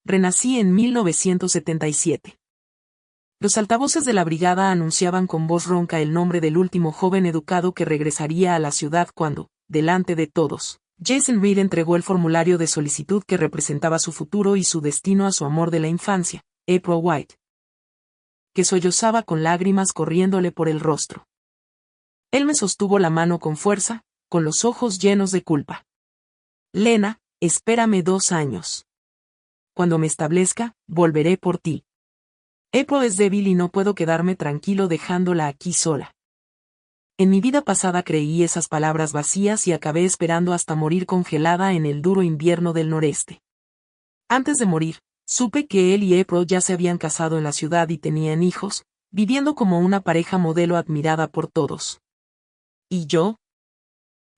renací en 1977. Los altavoces de la brigada anunciaban con voz ronca el nombre del último joven educado que regresaría a la ciudad cuando, delante de todos, Jason Reed entregó el formulario de solicitud que representaba su futuro y su destino a su amor de la infancia, April White, que sollozaba con lágrimas corriéndole por el rostro. Él me sostuvo la mano con fuerza, con los ojos llenos de culpa. Lena, espérame 2 años. Cuando me establezca, volveré por ti. April es débil y no puedo quedarme tranquilo dejándola aquí sola. En mi vida pasada creí esas palabras vacías y acabé esperando hasta morir congelada en el duro invierno del noreste. Antes de morir, supe que él y April ya se habían casado en la ciudad y tenían hijos, viviendo como una pareja modelo admirada por todos. ¿Y yo?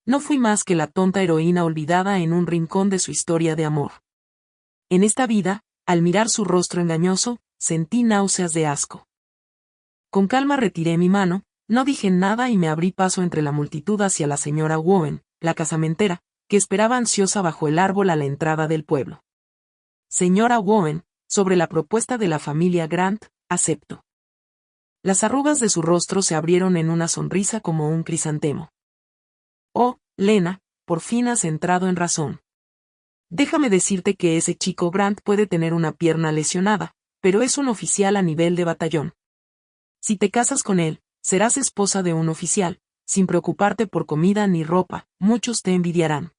No fui más que la tonta heroína olvidada en un rincón de su historia de amor. En esta vida, al mirar su rostro engañoso, sentí náuseas de asco. Con calma retiré mi mano, no dije nada y me abrí paso entre la multitud hacia la señora Owen, la casamentera, que esperaba ansiosa bajo el árbol a la entrada del pueblo. Señora Owen, sobre la propuesta de la familia Grant, acepto. Las arrugas de su rostro se abrieron en una sonrisa como un crisantemo. Oh, Lena, por fin has entrado en razón. Déjame decirte que ese chico Grant puede tener una pierna lesionada, pero es un oficial a nivel de batallón. Si te casas con él, serás esposa de un oficial, sin preocuparte por comida ni ropa, muchos te envidiarán.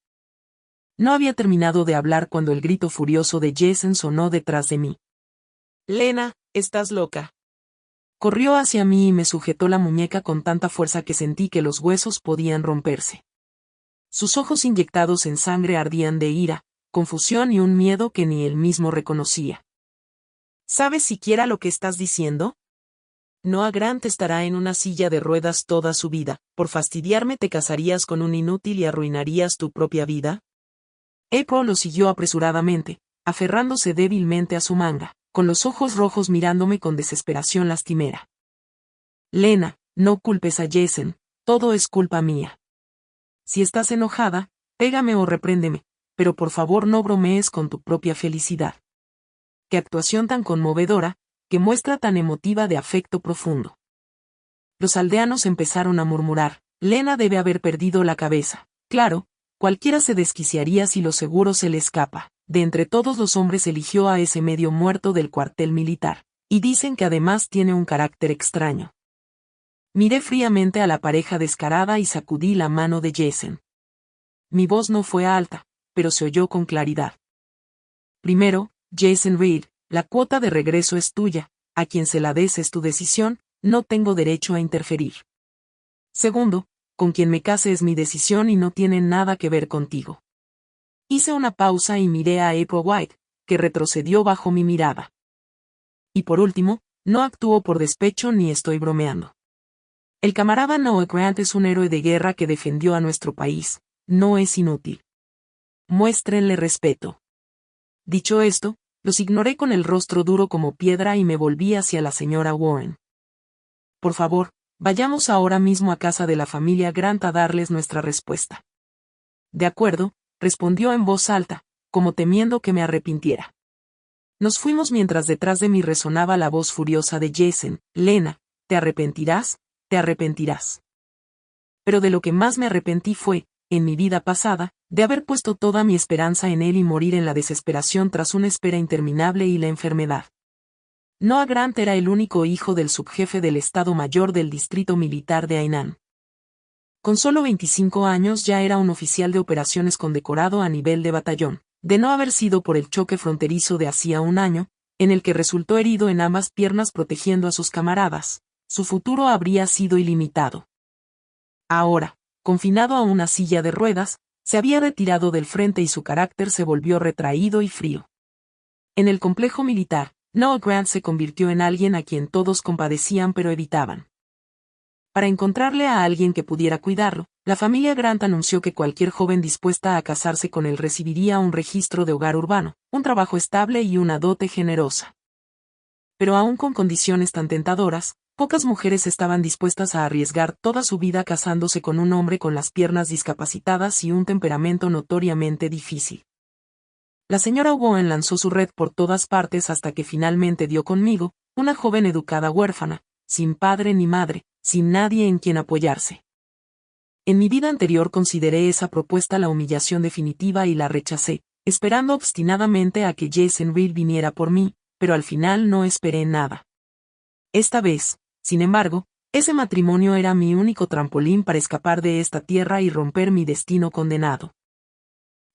No había terminado de hablar cuando el grito furioso de Jason sonó detrás de mí. Lena, estás loca. Corrió hacia mí y me sujetó la muñeca con tanta fuerza que sentí que los huesos podían romperse. Sus ojos inyectados en sangre ardían de ira, confusión y un miedo que ni él mismo reconocía. ¿Sabes siquiera lo que estás diciendo? Noah Grant estará en una silla de ruedas toda su vida. ¿Por fastidiarme te casarías con un inútil y arruinarías tu propia vida? April lo siguió apresuradamente, aferrándose débilmente a su manga, con los ojos rojos mirándome con desesperación lastimera. Lena, no culpes a Jason, todo es culpa mía. Si estás enojada, pégame o repréndeme, pero por favor no bromees con tu propia felicidad. Qué actuación tan conmovedora, qué muestra tan emotiva de afecto profundo. Los aldeanos empezaron a murmurar, Lena debe haber perdido la cabeza. Claro, cualquiera se desquiciaría si lo seguro se le escapa. De entre todos los hombres eligió a ese medio muerto del cuartel militar, y dicen que además tiene un carácter extraño. Miré fríamente a la pareja descarada y sacudí la mano de Jason. Mi voz no fue alta, pero se oyó con claridad. Primero, Jason Reed, la cuota de regreso es tuya, a quien se la des es tu decisión, no tengo derecho a interferir. Segundo, con quien me case es mi decisión y no tiene nada que ver contigo. Hice una pausa y miré a April White, que retrocedió bajo mi mirada. Y por último, no actúo por despecho ni estoy bromeando. El camarada Noah Grant es un héroe de guerra que defendió a nuestro país, no es inútil. Muéstrenle respeto. Dicho esto, los ignoré con el rostro duro como piedra y me volví hacia la señora Warren. Por favor, vayamos ahora mismo a casa de la familia Grant a darles nuestra respuesta. De acuerdo, respondió en voz alta, como temiendo que me arrepintiera. Nos fuimos mientras detrás de mí resonaba la voz furiosa de Jason, Lena, ¿te arrepentirás? ¿Te arrepentirás? Pero de lo que más me arrepentí fue, en mi vida pasada, de haber puesto toda mi esperanza en él y morir en la desesperación tras una espera interminable y la enfermedad. Noah Grant era el único hijo del subjefe del Estado Mayor del Distrito Militar de Hainan. Con solo 25 años ya era un oficial de operaciones condecorado a nivel de batallón, de no haber sido por el choque fronterizo de hacía un año, en el que resultó herido en ambas piernas protegiendo a sus camaradas, su futuro habría sido ilimitado. Ahora, confinado a una silla de ruedas, se había retirado del frente y su carácter se volvió retraído y frío. En el complejo militar, Noah Grant se convirtió en alguien a quien todos compadecían pero evitaban. Para encontrarle a alguien que pudiera cuidarlo, la familia Grant anunció que cualquier joven dispuesta a casarse con él recibiría un registro de hogar urbano, un trabajo estable y una dote generosa. Pero aún con condiciones tan tentadoras, pocas mujeres estaban dispuestas a arriesgar toda su vida casándose con un hombre con las piernas discapacitadas y un temperamento notoriamente difícil. La señora Owen lanzó su red por todas partes hasta que finalmente dio conmigo, una joven educada huérfana, sin padre ni madre, sin nadie en quien apoyarse. En mi vida anterior consideré esa propuesta la humillación definitiva y la rechacé, esperando obstinadamente a que Jason Reed viniera por mí, pero al final no esperé nada. Esta vez, sin embargo, ese matrimonio era mi único trampolín para escapar de esta tierra y romper mi destino condenado.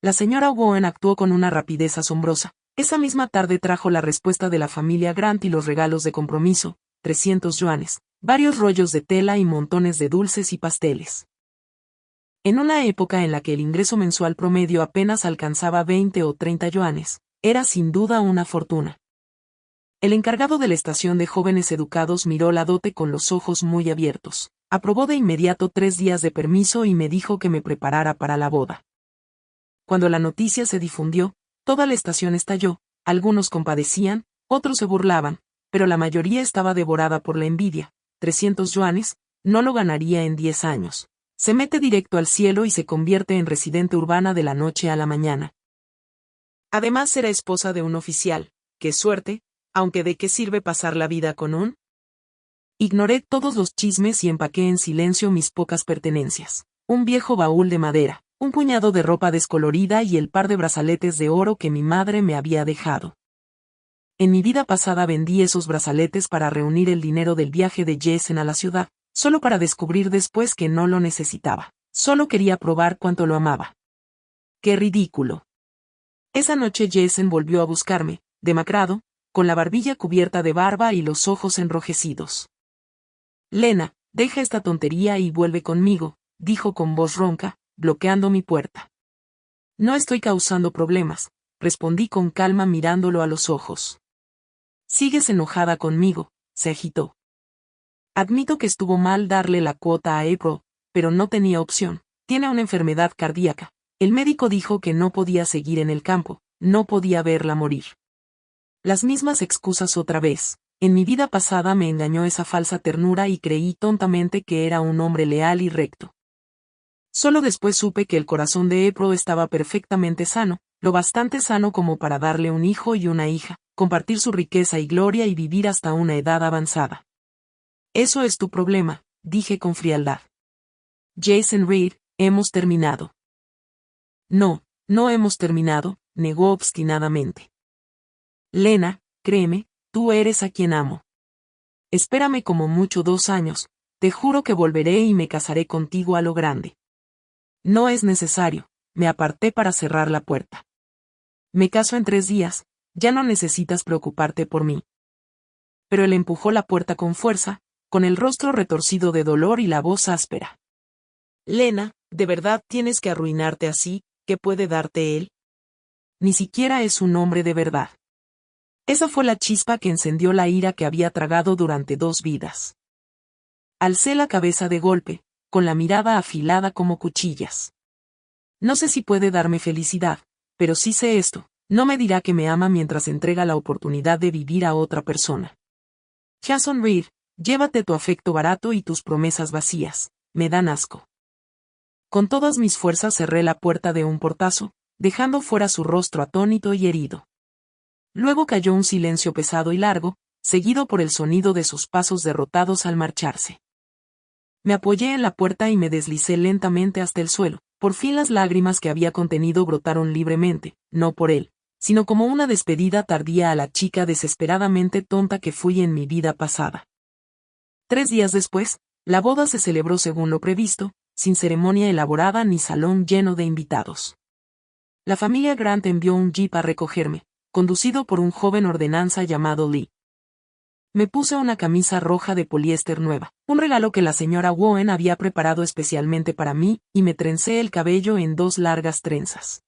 La señora Owen actuó con una rapidez asombrosa. Esa misma tarde trajo la respuesta de la familia Grant y los regalos de compromiso, 300 yuanes, varios rollos de tela y montones de dulces y pasteles. En una época en la que el ingreso mensual promedio apenas alcanzaba 20 o 30 yuanes, era sin duda una fortuna. El encargado de la estación de jóvenes educados miró la dote con los ojos muy abiertos, aprobó de inmediato 3 días de permiso y me dijo que me preparara para la boda. Cuando la noticia se difundió, toda la estación estalló, algunos compadecían, otros se burlaban, pero la mayoría estaba devorada por la envidia. 300 yuanes, no lo ganaría en 10 años. Se mete directo al cielo y se convierte en residente urbana de la noche a la mañana. Además era esposa de un oficial. ¡Qué suerte! Aunque ¿de qué sirve pasar la vida con un? Ignoré todos los chismes y empaqué en silencio mis pocas pertenencias. Un viejo baúl de madera, un puñado de ropa descolorida y el par de brazaletes de oro que mi madre me había dejado. En mi vida pasada vendí esos brazaletes para reunir el dinero del viaje de Jason a la ciudad, solo para descubrir después que no lo necesitaba. Solo quería probar cuánto lo amaba. ¡Qué ridículo! Esa noche Jason volvió a buscarme, demacrado, con la barbilla cubierta de barba y los ojos enrojecidos. Lena, deja esta tontería y vuelve conmigo, dijo con voz ronca, bloqueando mi puerta. No estoy causando problemas, respondí con calma mirándolo a los ojos. Sigues enojada conmigo, se agitó. Admito que estuvo mal darle la cuota a April, pero no tenía opción. Tiene una enfermedad cardíaca. El médico dijo que no podía seguir en el campo, no podía verla morir. Las mismas excusas otra vez. En mi vida pasada me engañó esa falsa ternura y creí tontamente que era un hombre leal y recto. Solo después supe que el corazón de April estaba perfectamente sano, lo bastante sano como para darle un hijo y una hija, compartir su riqueza y gloria y vivir hasta una edad avanzada. Eso es tu problema, dije con frialdad. Jason Reed, hemos terminado. No, no hemos terminado, negó obstinadamente. Lena, créeme, tú eres a quien amo. Espérame como mucho 2 años, te juro que volveré y me casaré contigo a lo grande. No es necesario, me aparté para cerrar la puerta. Me caso en 3 días, ya no necesitas preocuparte por mí. Pero él empujó la puerta con fuerza, con el rostro retorcido de dolor y la voz áspera. Lena, ¿de verdad tienes que arruinarte así? ¿Qué puede darte él? Ni siquiera es un hombre de verdad. Esa fue la chispa que encendió la ira que había tragado durante 2 vidas. Alcé la cabeza de golpe, con la mirada afilada como cuchillas. No sé si puede darme felicidad, pero sí sé esto, no me dirá que me ama mientras entrega la oportunidad de vivir a otra persona. Jason Reed, llévate tu afecto barato y tus promesas vacías, me dan asco. Con todas mis fuerzas cerré la puerta de un portazo, dejando fuera su rostro atónito y herido. Luego cayó un silencio pesado y largo, seguido por el sonido de sus pasos derrotados al marcharse. Me apoyé en la puerta y me deslicé lentamente hasta el suelo. Por fin las lágrimas que había contenido brotaron libremente, no por él, sino como una despedida tardía a la chica desesperadamente tonta que fui en mi vida pasada. 3 días después, la boda se celebró según lo previsto, sin ceremonia elaborada ni salón lleno de invitados. La familia Grant envió un jeep a recogerme, conducido por un joven ordenanza llamado Lee. Me puse una camisa roja de poliéster nueva, un regalo que la señora Owen había preparado especialmente para mí, y me trencé el cabello en 2 largas trenzas.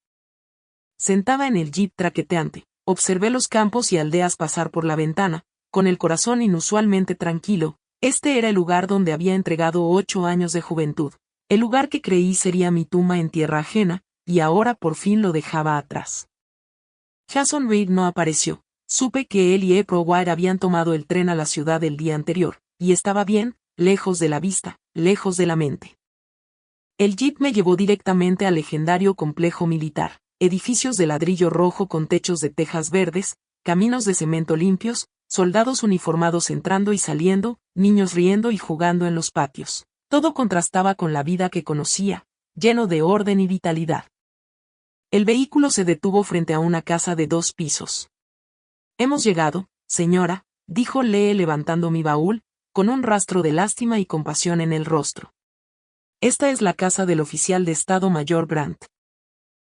Sentada en el jeep traqueteante, observé los campos y aldeas pasar por la ventana, con el corazón inusualmente tranquilo. Este era el lugar donde había entregado 8 años de juventud, el lugar que creí sería mi tumba en tierra ajena, y ahora por fin lo dejaba atrás. Jason Reed no apareció. Supe que él y April White habían tomado el tren a la ciudad el día anterior, y estaba bien, lejos de la vista, lejos de la mente. El jeep me llevó directamente al legendario complejo militar. edificios de ladrillo rojo con techos de tejas verdes, caminos de cemento limpios, soldados uniformados entrando y saliendo, niños riendo y jugando en los patios. Todo contrastaba con la vida que conocía, lleno de orden y vitalidad. El vehículo se detuvo frente a una casa de 2 pisos. «Hemos llegado, señora», dijo Lee levantando mi baúl, con un rastro de lástima y compasión en el rostro. «Esta es la casa del oficial de Estado Mayor Grant».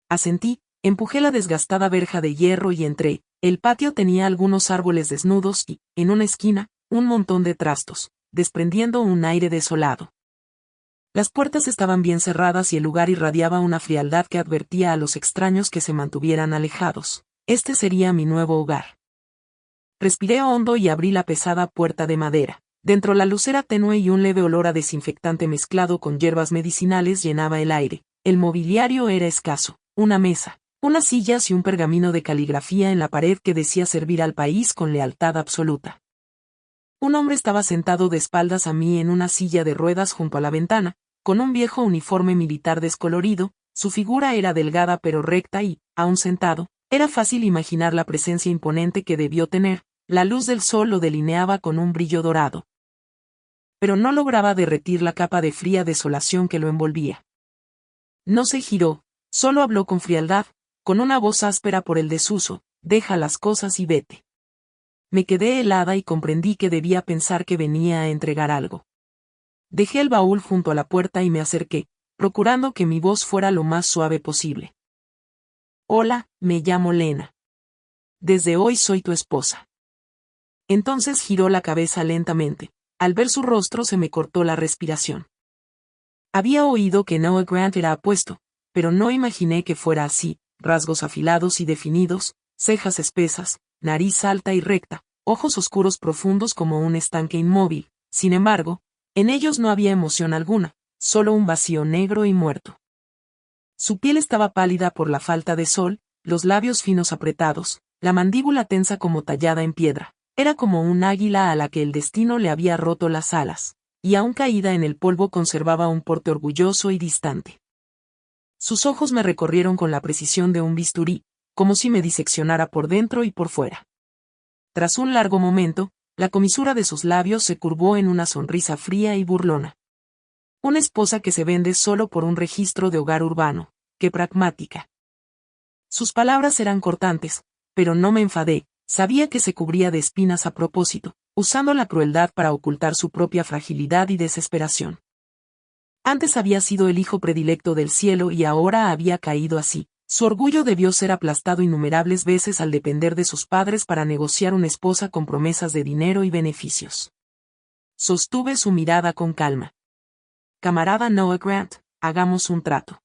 Asentí, empujé la desgastada verja de hierro y entré. El patio tenía algunos árboles desnudos y, en una esquina, un montón de trastos, desprendiendo un aire desolado. Las puertas estaban bien cerradas y el lugar irradiaba una frialdad que advertía a los extraños que se mantuvieran alejados. Este sería mi nuevo hogar. Respiré hondo y abrí la pesada puerta de madera. Dentro la luz era tenue y un leve olor a desinfectante mezclado con hierbas medicinales llenaba el aire. El mobiliario era escaso. Una mesa, unas sillas y un pergamino de caligrafía en la pared que decía servir al país con lealtad absoluta. Un hombre estaba sentado de espaldas a mí en una silla de ruedas junto a la ventana, con un viejo uniforme militar descolorido. Su figura era delgada pero recta y, aún sentado, era fácil imaginar la presencia imponente que debió tener. La luz del sol lo delineaba con un brillo dorado. Pero no lograba derretir la capa de fría desolación que lo envolvía. No se giró, solo habló con frialdad, con una voz áspera por el desuso: «Deja las cosas y vete». Me quedé helada y comprendí que debía pensar que venía a entregar algo. Dejé el baúl junto a la puerta y me acerqué, procurando que mi voz fuera lo más suave posible. «Hola, me llamo Lena. Desde hoy soy tu esposa». Entonces giró la cabeza lentamente. Al ver su rostro se me cortó la respiración. Había oído que Noah Grant era apuesto, pero no imaginé que fuera así: rasgos afilados y definidos, cejas espesas, nariz alta y recta, ojos oscuros profundos como un estanque inmóvil. Sin embargo, en ellos no había emoción alguna, solo un vacío negro y muerto. Su piel estaba pálida por la falta de sol, los labios finos apretados, la mandíbula tensa como tallada en piedra. Era como un águila a la que el destino le había roto las alas, y aún caída en el polvo conservaba un porte orgulloso y distante. Sus ojos me recorrieron con la precisión de un bisturí, como si me diseccionara por dentro y por fuera. Tras un largo momento, la comisura de sus labios se curvó en una sonrisa fría y burlona. Una esposa que se vende solo por un registro de hogar urbano, qué pragmática. Sus palabras eran cortantes, pero no me enfadé. Sabía que se cubría de espinas a propósito, usando la crueldad para ocultar su propia fragilidad y desesperación. Antes había sido el hijo predilecto del cielo y ahora había caído así. Su orgullo debió ser aplastado innumerables veces al depender de sus padres para negociar una esposa con promesas de dinero y beneficios. Sostuve su mirada con calma. «Camarada Noah Grant, hagamos un trato».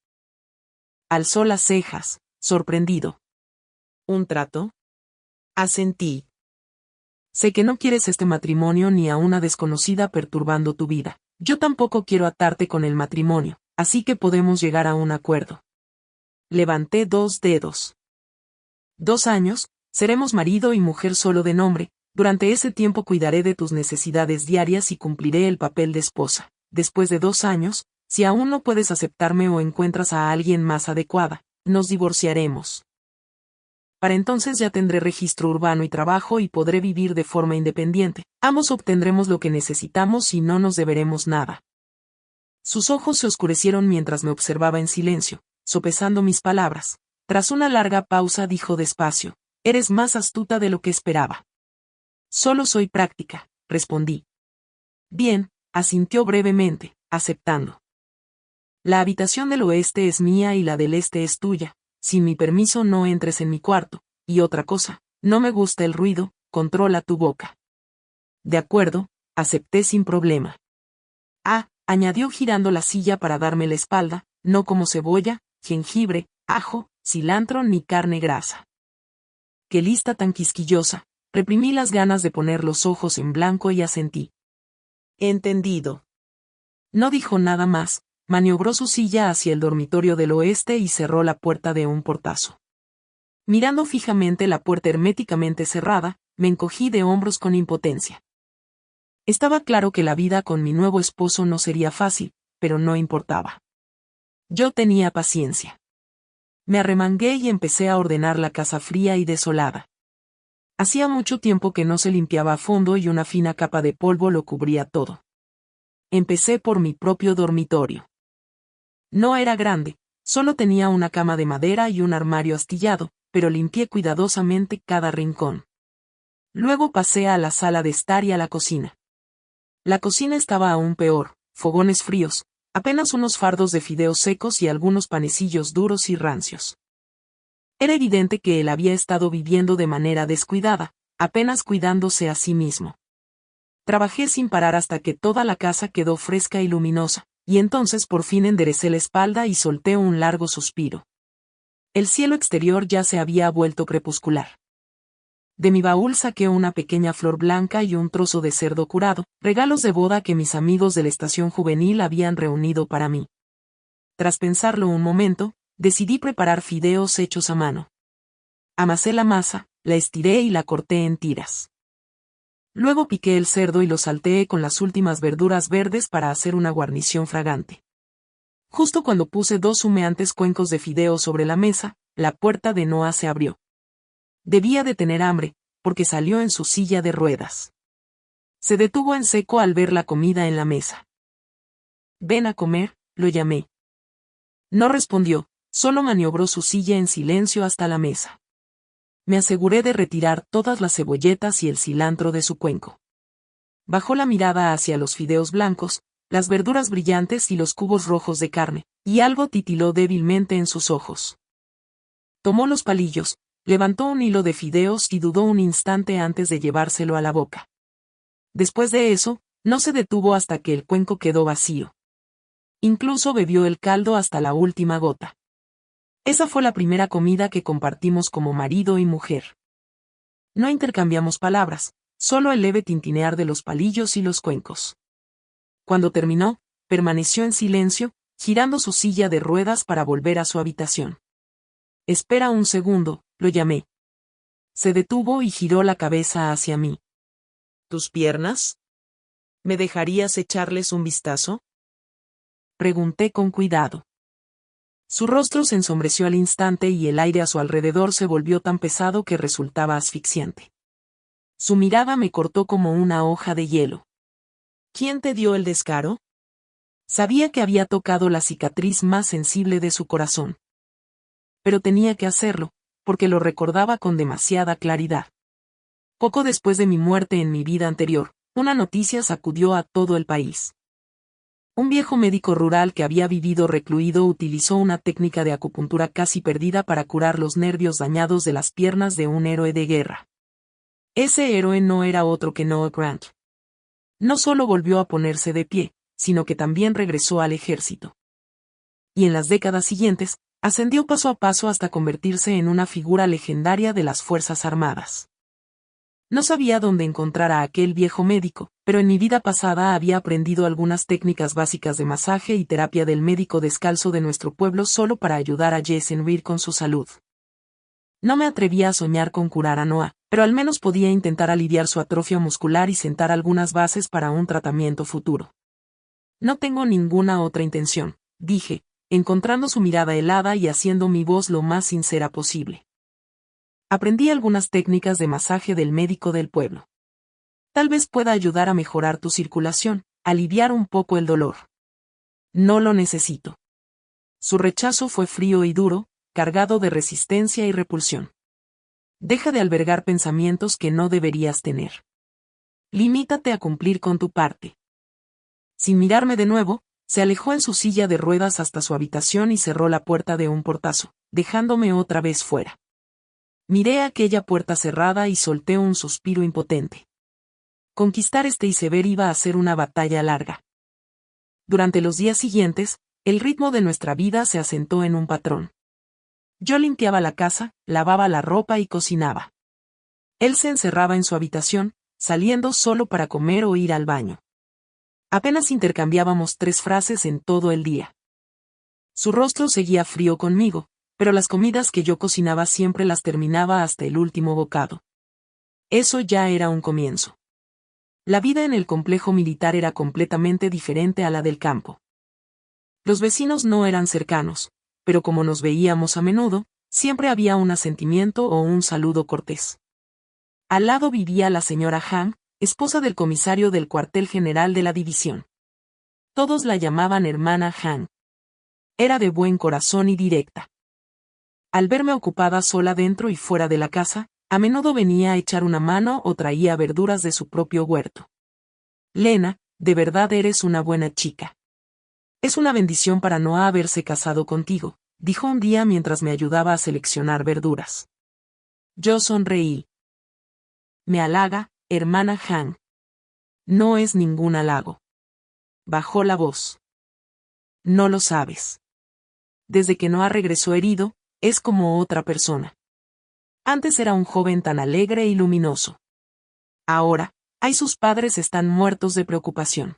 Alzó las cejas, sorprendido. «¿Un trato?». Asentí. «Sé que no quieres este matrimonio ni a una desconocida perturbando tu vida. Yo tampoco quiero atarte con el matrimonio, así que podemos llegar a un acuerdo». Levanté 2 dedos. 2 años, seremos marido y mujer solo de nombre. Durante ese tiempo cuidaré de tus necesidades diarias y cumpliré el papel de esposa. Después de 2 años, si aún no puedes aceptarme o encuentras a alguien más adecuada, nos divorciaremos. Para entonces ya tendré registro urbano y trabajo y podré vivir de forma independiente. Ambos obtendremos lo que necesitamos y no nos deberemos nada». Sus ojos se oscurecieron mientras me observaba en silencio, sopesando mis palabras. Tras una larga pausa dijo despacio: «Eres más astuta de lo que esperaba». «Solo soy práctica», respondí. «Bien», asintió brevemente, aceptando. «La habitación del oeste es mía y la del este es tuya. Sin mi permiso no entres en mi cuarto, y otra cosa, no me gusta el ruido, controla tu boca». «De acuerdo», acepté sin problema. «Ah», añadió girando la silla para darme la espalda, «no como cebolla, jengibre, ajo, cilantro ni carne grasa». «Qué lista tan quisquillosa», reprimí las ganas de poner los ojos en blanco y asentí. «Entendido». No dijo nada más. Maniobró su silla hacia el dormitorio del oeste y cerró la puerta de un portazo. Mirando fijamente la puerta herméticamente cerrada, me encogí de hombros con impotencia. Estaba claro que la vida con mi nuevo esposo no sería fácil, pero no importaba. Yo tenía paciencia. Me arremangué y empecé a ordenar la casa fría y desolada. Hacía mucho tiempo que no se limpiaba a fondo y una fina capa de polvo lo cubría todo. Empecé por mi propio dormitorio. No era grande, solo tenía una cama de madera y un armario astillado, pero limpié cuidadosamente cada rincón. Luego pasé a la sala de estar y a la cocina. La cocina estaba aún peor, fogones fríos, apenas unos fardos de fideos secos y algunos panecillos duros y rancios. Era evidente que él había estado viviendo de manera descuidada, apenas cuidándose a sí mismo. Trabajé sin parar hasta que toda la casa quedó fresca y luminosa, y entonces por fin enderecé la espalda y solté un largo suspiro. El cielo exterior ya se había vuelto crepuscular. De mi baúl saqué una pequeña flor blanca y un trozo de cerdo curado, regalos de boda que mis amigos de la estación juvenil habían reunido para mí. Tras pensarlo un momento, decidí preparar fideos hechos a mano. Amasé la masa, la estiré y la corté en tiras. Luego piqué el cerdo y lo salteé con las últimas verduras verdes para hacer una guarnición fragante. Justo cuando puse 2 humeantes cuencos de fideos sobre la mesa, la puerta de Noah se abrió. Debía de tener hambre, porque salió en su silla de ruedas. Se detuvo en seco al ver la comida en la mesa. «Ven a comer», lo llamé. No respondió, solo maniobró su silla en silencio hasta la mesa. Me aseguré de retirar todas las cebolletas y el cilantro de su cuenco. Bajó la mirada hacia los fideos blancos, las verduras brillantes y los cubos rojos de carne, y algo titiló débilmente en sus ojos. Tomó los palillos, levantó un hilo de fideos y dudó un instante antes de llevárselo a la boca. Después de eso, no se detuvo hasta que el cuenco quedó vacío. Incluso bebió el caldo hasta la última gota. Esa fue la primera comida que compartimos como marido y mujer. No intercambiamos palabras, solo el leve tintinear de los palillos y los cuencos. Cuando terminó, permaneció en silencio, girando su silla de ruedas para volver a su habitación. «Espera un segundo», lo llamé. Se detuvo y giró la cabeza hacia mí. «¿Tus piernas? ¿Me dejarías echarles un vistazo?», pregunté con cuidado. Su rostro se ensombreció al instante y el aire a su alrededor se volvió tan pesado que resultaba asfixiante. Su mirada me cortó como una hoja de hielo. «¿Quién te dio el descaro?». Sabía que había tocado la cicatriz más sensible de su corazón. Pero tenía que hacerlo, porque lo recordaba con demasiada claridad. Poco después de mi muerte en mi vida anterior, una noticia sacudió a todo el país. Un viejo médico rural que había vivido recluido utilizó una técnica de acupuntura casi perdida para curar los nervios dañados de las piernas de un héroe de guerra. Ese héroe no era otro que Noah Grant. No solo volvió a ponerse de pie, sino que también regresó al ejército. Y en las décadas siguientes, ascendió paso a paso hasta convertirse en una figura legendaria de las Fuerzas Armadas. No sabía dónde encontrar a aquel viejo médico, pero en mi vida pasada había aprendido algunas técnicas básicas de masaje y terapia del médico descalzo de nuestro pueblo solo para ayudar a Jason Reed con su salud. No me atrevía a soñar con curar a Noah, pero al menos podía intentar aliviar su atrofia muscular y sentar algunas bases para un tratamiento futuro. «No tengo ninguna otra intención», dije, encontrando su mirada helada y haciendo mi voz lo más sincera posible. Aprendí algunas técnicas de masaje del médico del pueblo. Tal vez pueda ayudar a mejorar tu circulación, aliviar un poco el dolor. No lo necesito. Su rechazo fue frío y duro, cargado de resistencia y repulsión. Deja de albergar pensamientos que no deberías tener. Limítate a cumplir con tu parte. Sin mirarme de nuevo, se alejó en su silla de ruedas hasta su habitación y cerró la puerta de un portazo, dejándome otra vez fuera. Miré aquella puerta cerrada y solté un suspiro impotente. Conquistar este iceberg iba a ser una batalla larga. Durante los días siguientes, el ritmo de nuestra vida se asentó en un patrón. Yo limpiaba la casa, lavaba la ropa y cocinaba. Él se encerraba en su habitación, saliendo solo para comer o ir al baño. Apenas intercambiábamos 3 frases en todo el día. Su rostro seguía frío conmigo, pero las comidas que yo cocinaba siempre las terminaba hasta el último bocado. Eso ya era un comienzo. La vida en el complejo militar era completamente diferente a la del campo. Los vecinos no eran cercanos, pero como nos veíamos a menudo, siempre había un asentimiento o un saludo cortés. Al lado vivía la señora Han, esposa del comisario del cuartel general de la división. Todos la llamaban hermana Han. Era de buen corazón y directa. Al verme ocupada sola dentro y fuera de la casa, a menudo venía a echar una mano o traía verduras de su propio huerto. Lena, de verdad eres una buena chica. Es una bendición para no haberse casado contigo, dijo un día mientras me ayudaba a seleccionar verduras. Yo sonreí. Me halaga, hermana Han. No es ningún halago. Bajó la voz. No lo sabes. Desde que Noah regresó herido, es como otra persona. Antes era un joven tan alegre y luminoso. Ahora, sus padres están muertos de preocupación.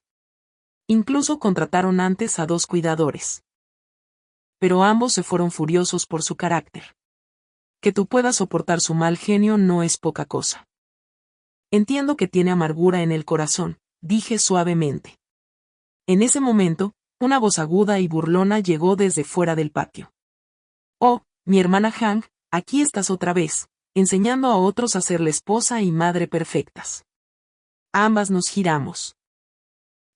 Incluso contrataron antes a 2 cuidadores. Pero ambos se fueron furiosos por su carácter. Que tú puedas soportar su mal genio no es poca cosa. Entiendo que tiene amargura en el corazón, dije suavemente. En ese momento, una voz aguda y burlona llegó desde fuera del patio. Oh, mi hermana Han, aquí estás otra vez, enseñando a otros a ser la esposa y madre perfectas. Ambas nos giramos.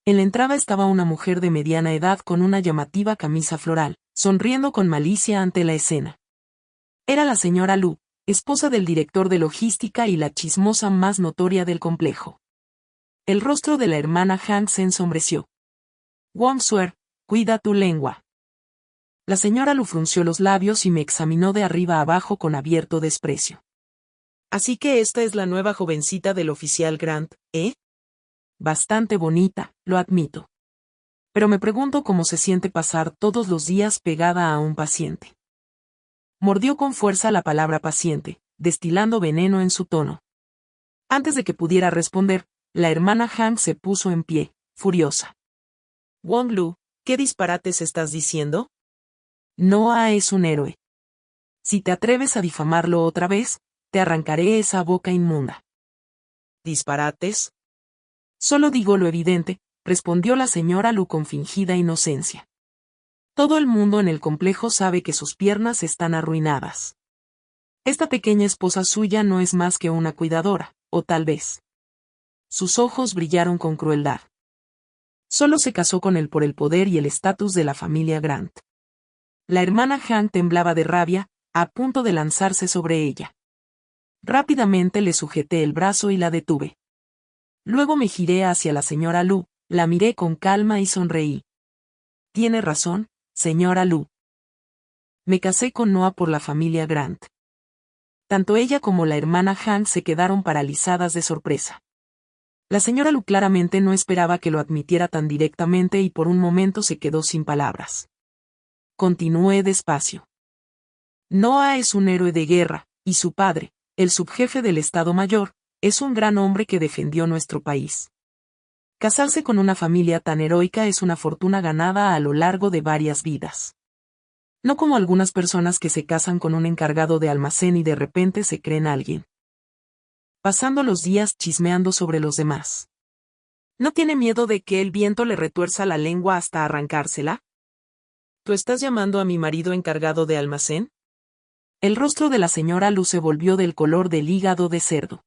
En la entrada estaba una mujer de mediana edad con una llamativa camisa floral, sonriendo con malicia ante la escena. Era la señora Lu, esposa del director de logística y la chismosa más notoria del complejo. El rostro de la hermana Han se ensombreció. Wong Suer, cuida tu lengua. La señora Lu frunció los labios y me examinó de arriba a abajo con abierto desprecio. Así que esta es la nueva jovencita del oficial Grant, ¿eh? Bastante bonita, lo admito. Pero me pregunto cómo se siente pasar todos los días pegada a un paciente. Mordió con fuerza la palabra paciente, destilando veneno en su tono. Antes de que pudiera responder, la hermana Han se puso en pie, furiosa. Wong Lu, ¿qué disparates estás diciendo? Noah es un héroe. Si te atreves a difamarlo otra vez, te arrancaré esa boca inmunda. ¿Disparates? Solo digo lo evidente, respondió la señora Lu con fingida inocencia. Todo el mundo en el complejo sabe que sus piernas están arruinadas. Esta pequeña esposa suya no es más que una cuidadora, o tal vez. Sus ojos brillaron con crueldad. Solo se casó con él por el poder y el estatus de la familia Grant. La hermana Han temblaba de rabia, a punto de lanzarse sobre ella. Rápidamente le sujeté el brazo y la detuve. Luego me giré hacia la señora Lu, la miré con calma y sonreí. Tiene razón, señora Lu. Me casé con Noah por la familia Grant. Tanto ella como la hermana Han se quedaron paralizadas de sorpresa. La señora Lu claramente no esperaba que lo admitiera tan directamente y por un momento se quedó sin palabras. Continué despacio. Noah es un héroe de guerra, y su padre, el subjefe del Estado Mayor, es un gran hombre que defendió nuestro país. Casarse con una familia tan heroica es una fortuna ganada a lo largo de varias vidas. No como algunas personas que se casan con un encargado de almacén y de repente se creen alguien. Pasando los días chismeando sobre los demás. ¿No tiene miedo de que el viento le retuerza la lengua hasta arrancársela? ¿Tú estás llamando a mi marido encargado de almacén? El rostro de la señora Lu se volvió del color del hígado de cerdo.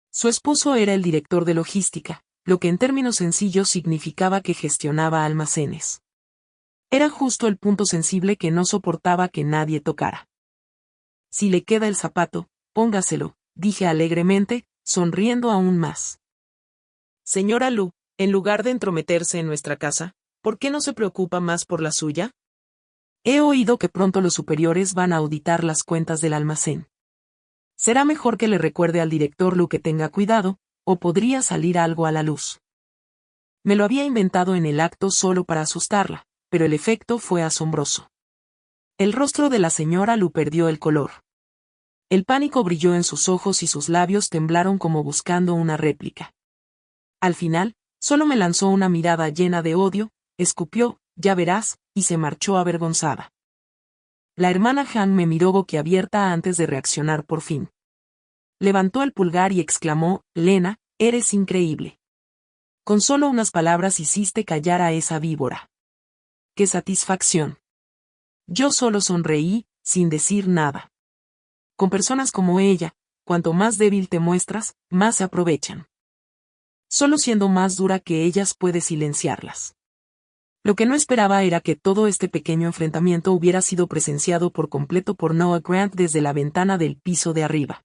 Su esposo era el director de logística, lo que en términos sencillos significaba que gestionaba almacenes. Era justo el punto sensible que no soportaba que nadie tocara. Si le queda el zapato, póngaselo, dije alegremente, sonriendo aún más. Señora Lu, en lugar de entrometerse en nuestra casa, ¿por qué no se preocupa más por la suya? He oído que pronto los superiores van a auditar las cuentas del almacén. Será mejor que le recuerde al director Lu que tenga cuidado, o podría salir algo a la luz. Me lo había inventado en el acto solo para asustarla, pero el efecto fue asombroso. El rostro de la señora Lu perdió el color. El pánico brilló en sus ojos y sus labios temblaron como buscando una réplica. Al final, solo me lanzó una mirada llena de odio, escupió, ya verás, y se marchó avergonzada. La hermana Han me miró boquiabierta antes de reaccionar por fin. Levantó el pulgar y exclamó, Lena, eres increíble. Con solo unas palabras hiciste callar a esa víbora. ¡Qué satisfacción! Yo solo sonreí, sin decir nada. Con personas como ella, cuanto más débil te muestras, más se aprovechan. Solo siendo más dura que ellas puedes silenciarlas. Lo que no esperaba era que todo este pequeño enfrentamiento hubiera sido presenciado por completo por Noah Grant desde la ventana del piso de arriba.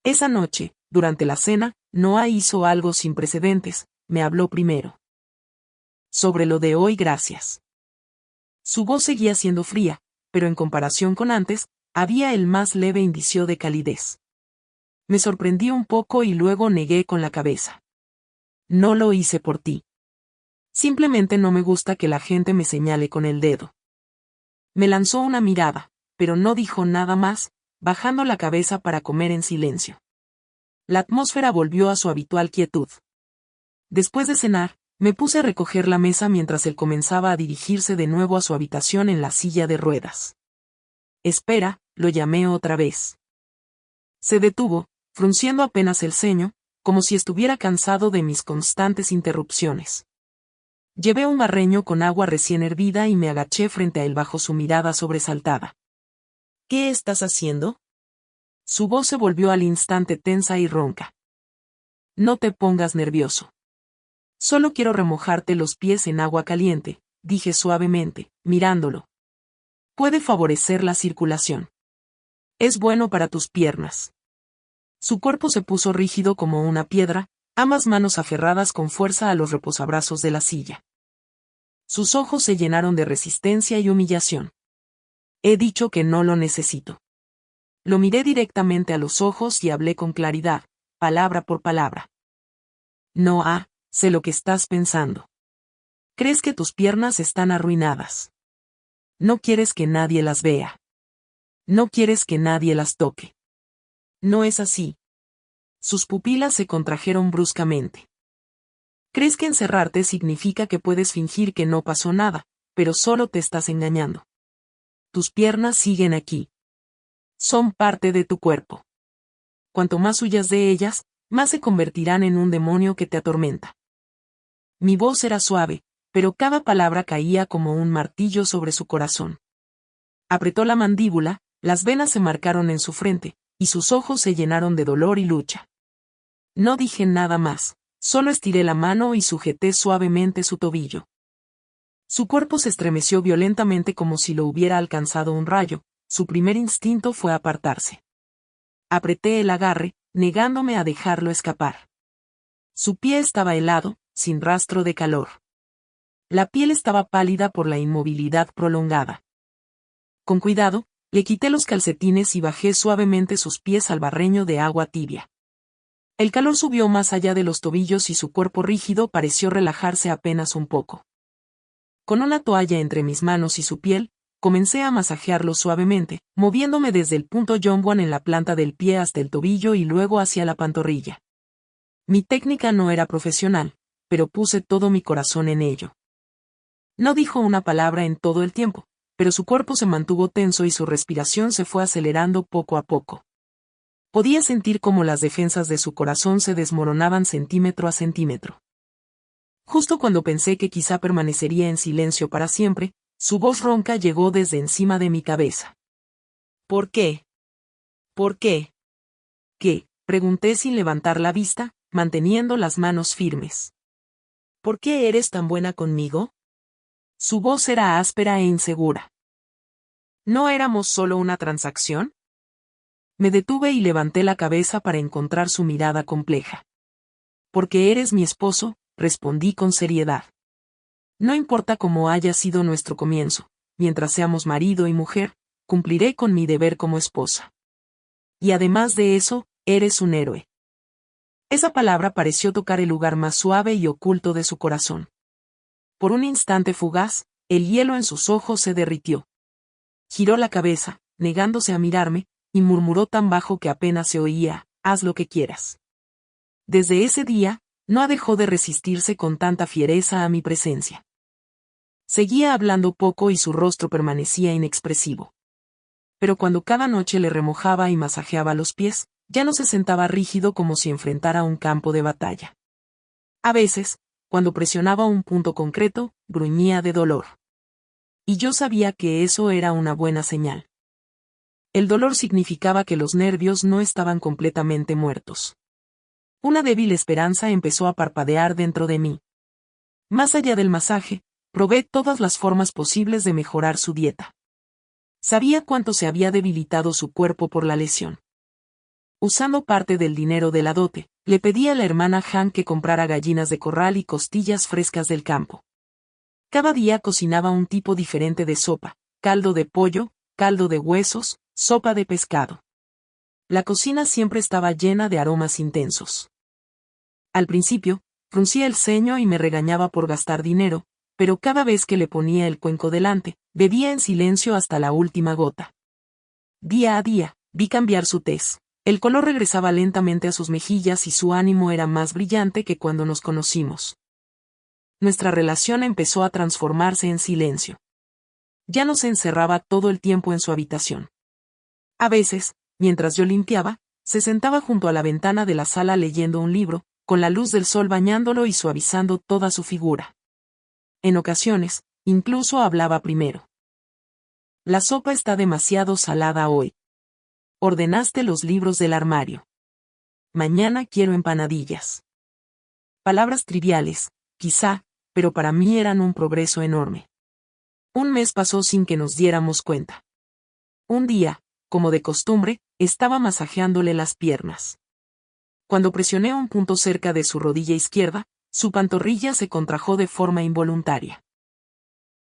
Esa noche, durante la cena, Noah hizo algo sin precedentes, me habló primero. Sobre lo de hoy, gracias. Su voz seguía siendo fría, pero en comparación con antes, había el más leve indicio de calidez. Me sorprendí un poco y luego negué con la cabeza. No lo hice por ti. Simplemente no me gusta que la gente me señale con el dedo. Me lanzó una mirada, pero no dijo nada más, bajando la cabeza para comer en silencio. La atmósfera volvió a su habitual quietud. Después de cenar, me puse a recoger la mesa mientras él comenzaba a dirigirse de nuevo a su habitación en la silla de ruedas. Espera, lo llamé otra vez. Se detuvo, frunciendo apenas el ceño, como si estuviera cansado de mis constantes interrupciones. Llevé un barreño con agua recién hervida y me agaché frente a él bajo su mirada sobresaltada. ¿Qué estás haciendo? Su voz se volvió al instante tensa y ronca. No te pongas nervioso. Solo quiero remojarte los pies en agua caliente, dije suavemente, mirándolo. Puede favorecer la circulación. Es bueno para tus piernas. Su cuerpo se puso rígido como una piedra, ambas manos aferradas con fuerza a los reposabrazos de la silla. Sus ojos se llenaron de resistencia y humillación. He dicho que no lo necesito. Lo miré directamente a los ojos y hablé con claridad, palabra por palabra. Noah, sé lo que estás pensando. Crees que tus piernas están arruinadas. No quieres que nadie las vea. No quieres que nadie las toque. No es así. Sus pupilas se contrajeron bruscamente. Crees que encerrarte significa que puedes fingir que no pasó nada, pero solo te estás engañando. Tus piernas siguen aquí. Son parte de tu cuerpo. Cuanto más huyas de ellas, más se convertirán en un demonio que te atormenta. Mi voz era suave, pero cada palabra caía como un martillo sobre su corazón. Apretó la mandíbula, las venas se marcaron en su frente, y sus ojos se llenaron de dolor y lucha. No dije nada más, solo estiré la mano y sujeté suavemente su tobillo. Su cuerpo se estremeció violentamente como si lo hubiera alcanzado un rayo, su primer instinto fue apartarse. Apreté el agarre, negándome a dejarlo escapar. Su pie estaba helado, sin rastro de calor. La piel estaba pálida por la inmovilidad prolongada. Con cuidado, le quité los calcetines y bajé suavemente sus pies al barreño de agua tibia. El calor subió más allá de los tobillos y su cuerpo rígido pareció relajarse apenas un poco. Con una toalla entre mis manos y su piel, comencé a masajearlo suavemente, moviéndome desde el punto Jomboan en la planta del pie hasta el tobillo y luego hacia la pantorrilla. Mi técnica no era profesional, pero puse todo mi corazón en ello. No dijo una palabra en todo el tiempo, pero su cuerpo se mantuvo tenso y su respiración se fue acelerando poco a poco. Podía sentir cómo las defensas de su corazón se desmoronaban centímetro a centímetro. Justo cuando pensé que quizá permanecería en silencio para siempre, su voz ronca llegó desde encima de mi cabeza. ¿Por qué? ¿Por qué? ¿Qué? Pregunté sin levantar la vista, manteniendo las manos firmes. ¿Por qué eres tan buena conmigo? Su voz era áspera e insegura. ¿No éramos solo una transacción? Me detuve y levanté la cabeza para encontrar su mirada compleja. Porque eres mi esposo, respondí con seriedad. No importa cómo haya sido nuestro comienzo, mientras seamos marido y mujer, cumpliré con mi deber como esposa. Y además de eso, eres un héroe. Esa palabra pareció tocar el lugar más suave y oculto de su corazón. Por un instante fugaz, el hielo en sus ojos se derritió. Giró la cabeza, negándose a mirarme, y murmuró tan bajo que apenas se oía, haz lo que quieras. Desde ese día, no dejó de resistirse con tanta fiereza a mi presencia. Seguía hablando poco y su rostro permanecía inexpresivo. Pero cuando cada noche le remojaba y masajeaba los pies, ya no se sentaba rígido como si enfrentara un campo de batalla. A veces, cuando presionaba un punto concreto, gruñía de dolor. y yo sabía que eso era una buena señal. El dolor significaba que los nervios no estaban completamente muertos. Una débil esperanza empezó a parpadear dentro de mí. Más allá del masaje, probé todas las formas posibles de mejorar su dieta. Sabía cuánto se había debilitado su cuerpo por la lesión. Usando parte del dinero de la dote, le pedí a la hermana Han que comprara gallinas de corral y costillas frescas del campo. Cada día cocinaba un tipo diferente de sopa, caldo de pollo, caldo de huesos, sopa de pescado. La cocina siempre estaba llena de aromas intensos. Al principio, fruncía el ceño y me regañaba por gastar dinero, pero cada vez que le ponía el cuenco delante, bebía en silencio hasta la última gota. Día a día, vi cambiar su tez. El color regresaba lentamente a sus mejillas y su ánimo era más brillante que cuando nos conocimos. Nuestra relación empezó a transformarse en silencio. Ya no se encerraba todo el tiempo en su habitación. A veces, mientras yo limpiaba, se sentaba junto a la ventana de la sala leyendo un libro, con la luz del sol bañándolo y suavizando toda su figura. En ocasiones, incluso hablaba primero. La sopa está demasiado salada hoy. Ordenaste los libros del armario. Mañana quiero empanadillas. Palabras triviales, quizá, pero para mí eran un progreso enorme. Un mes pasó sin que nos diéramos cuenta. Un día, como de costumbre, estaba masajeándole las piernas. Cuando presioné un punto cerca de su rodilla izquierda, su pantorrilla se contrajo de forma involuntaria.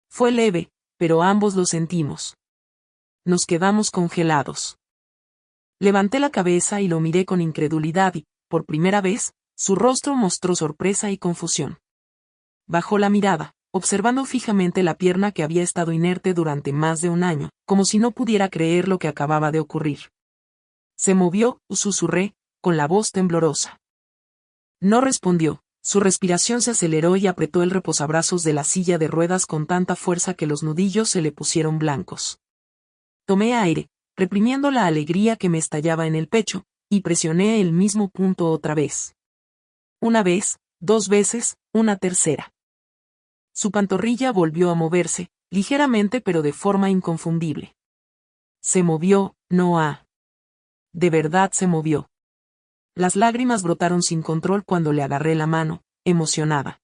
Fue leve, pero ambos lo sentimos. Nos quedamos congelados. Levanté la cabeza y lo miré con incredulidad y, por primera vez, su rostro mostró sorpresa y confusión. Bajó la mirada, observando fijamente la pierna que había estado inerte durante más de un año, como si no pudiera creer lo que acababa de ocurrir. Se movió, susurré, con la voz temblorosa. No respondió, su respiración se aceleró y apretó el reposabrazos de la silla de ruedas con tanta fuerza que los nudillos se le pusieron blancos. Tomé aire, reprimiendo la alegría que me estallaba en el pecho, y presioné el mismo punto otra vez. Una vez, 2 veces, una tercera. Su pantorrilla volvió a moverse, ligeramente pero de forma inconfundible. Se movió, Noah. De verdad se movió. Las lágrimas brotaron sin control cuando le agarré la mano, emocionada.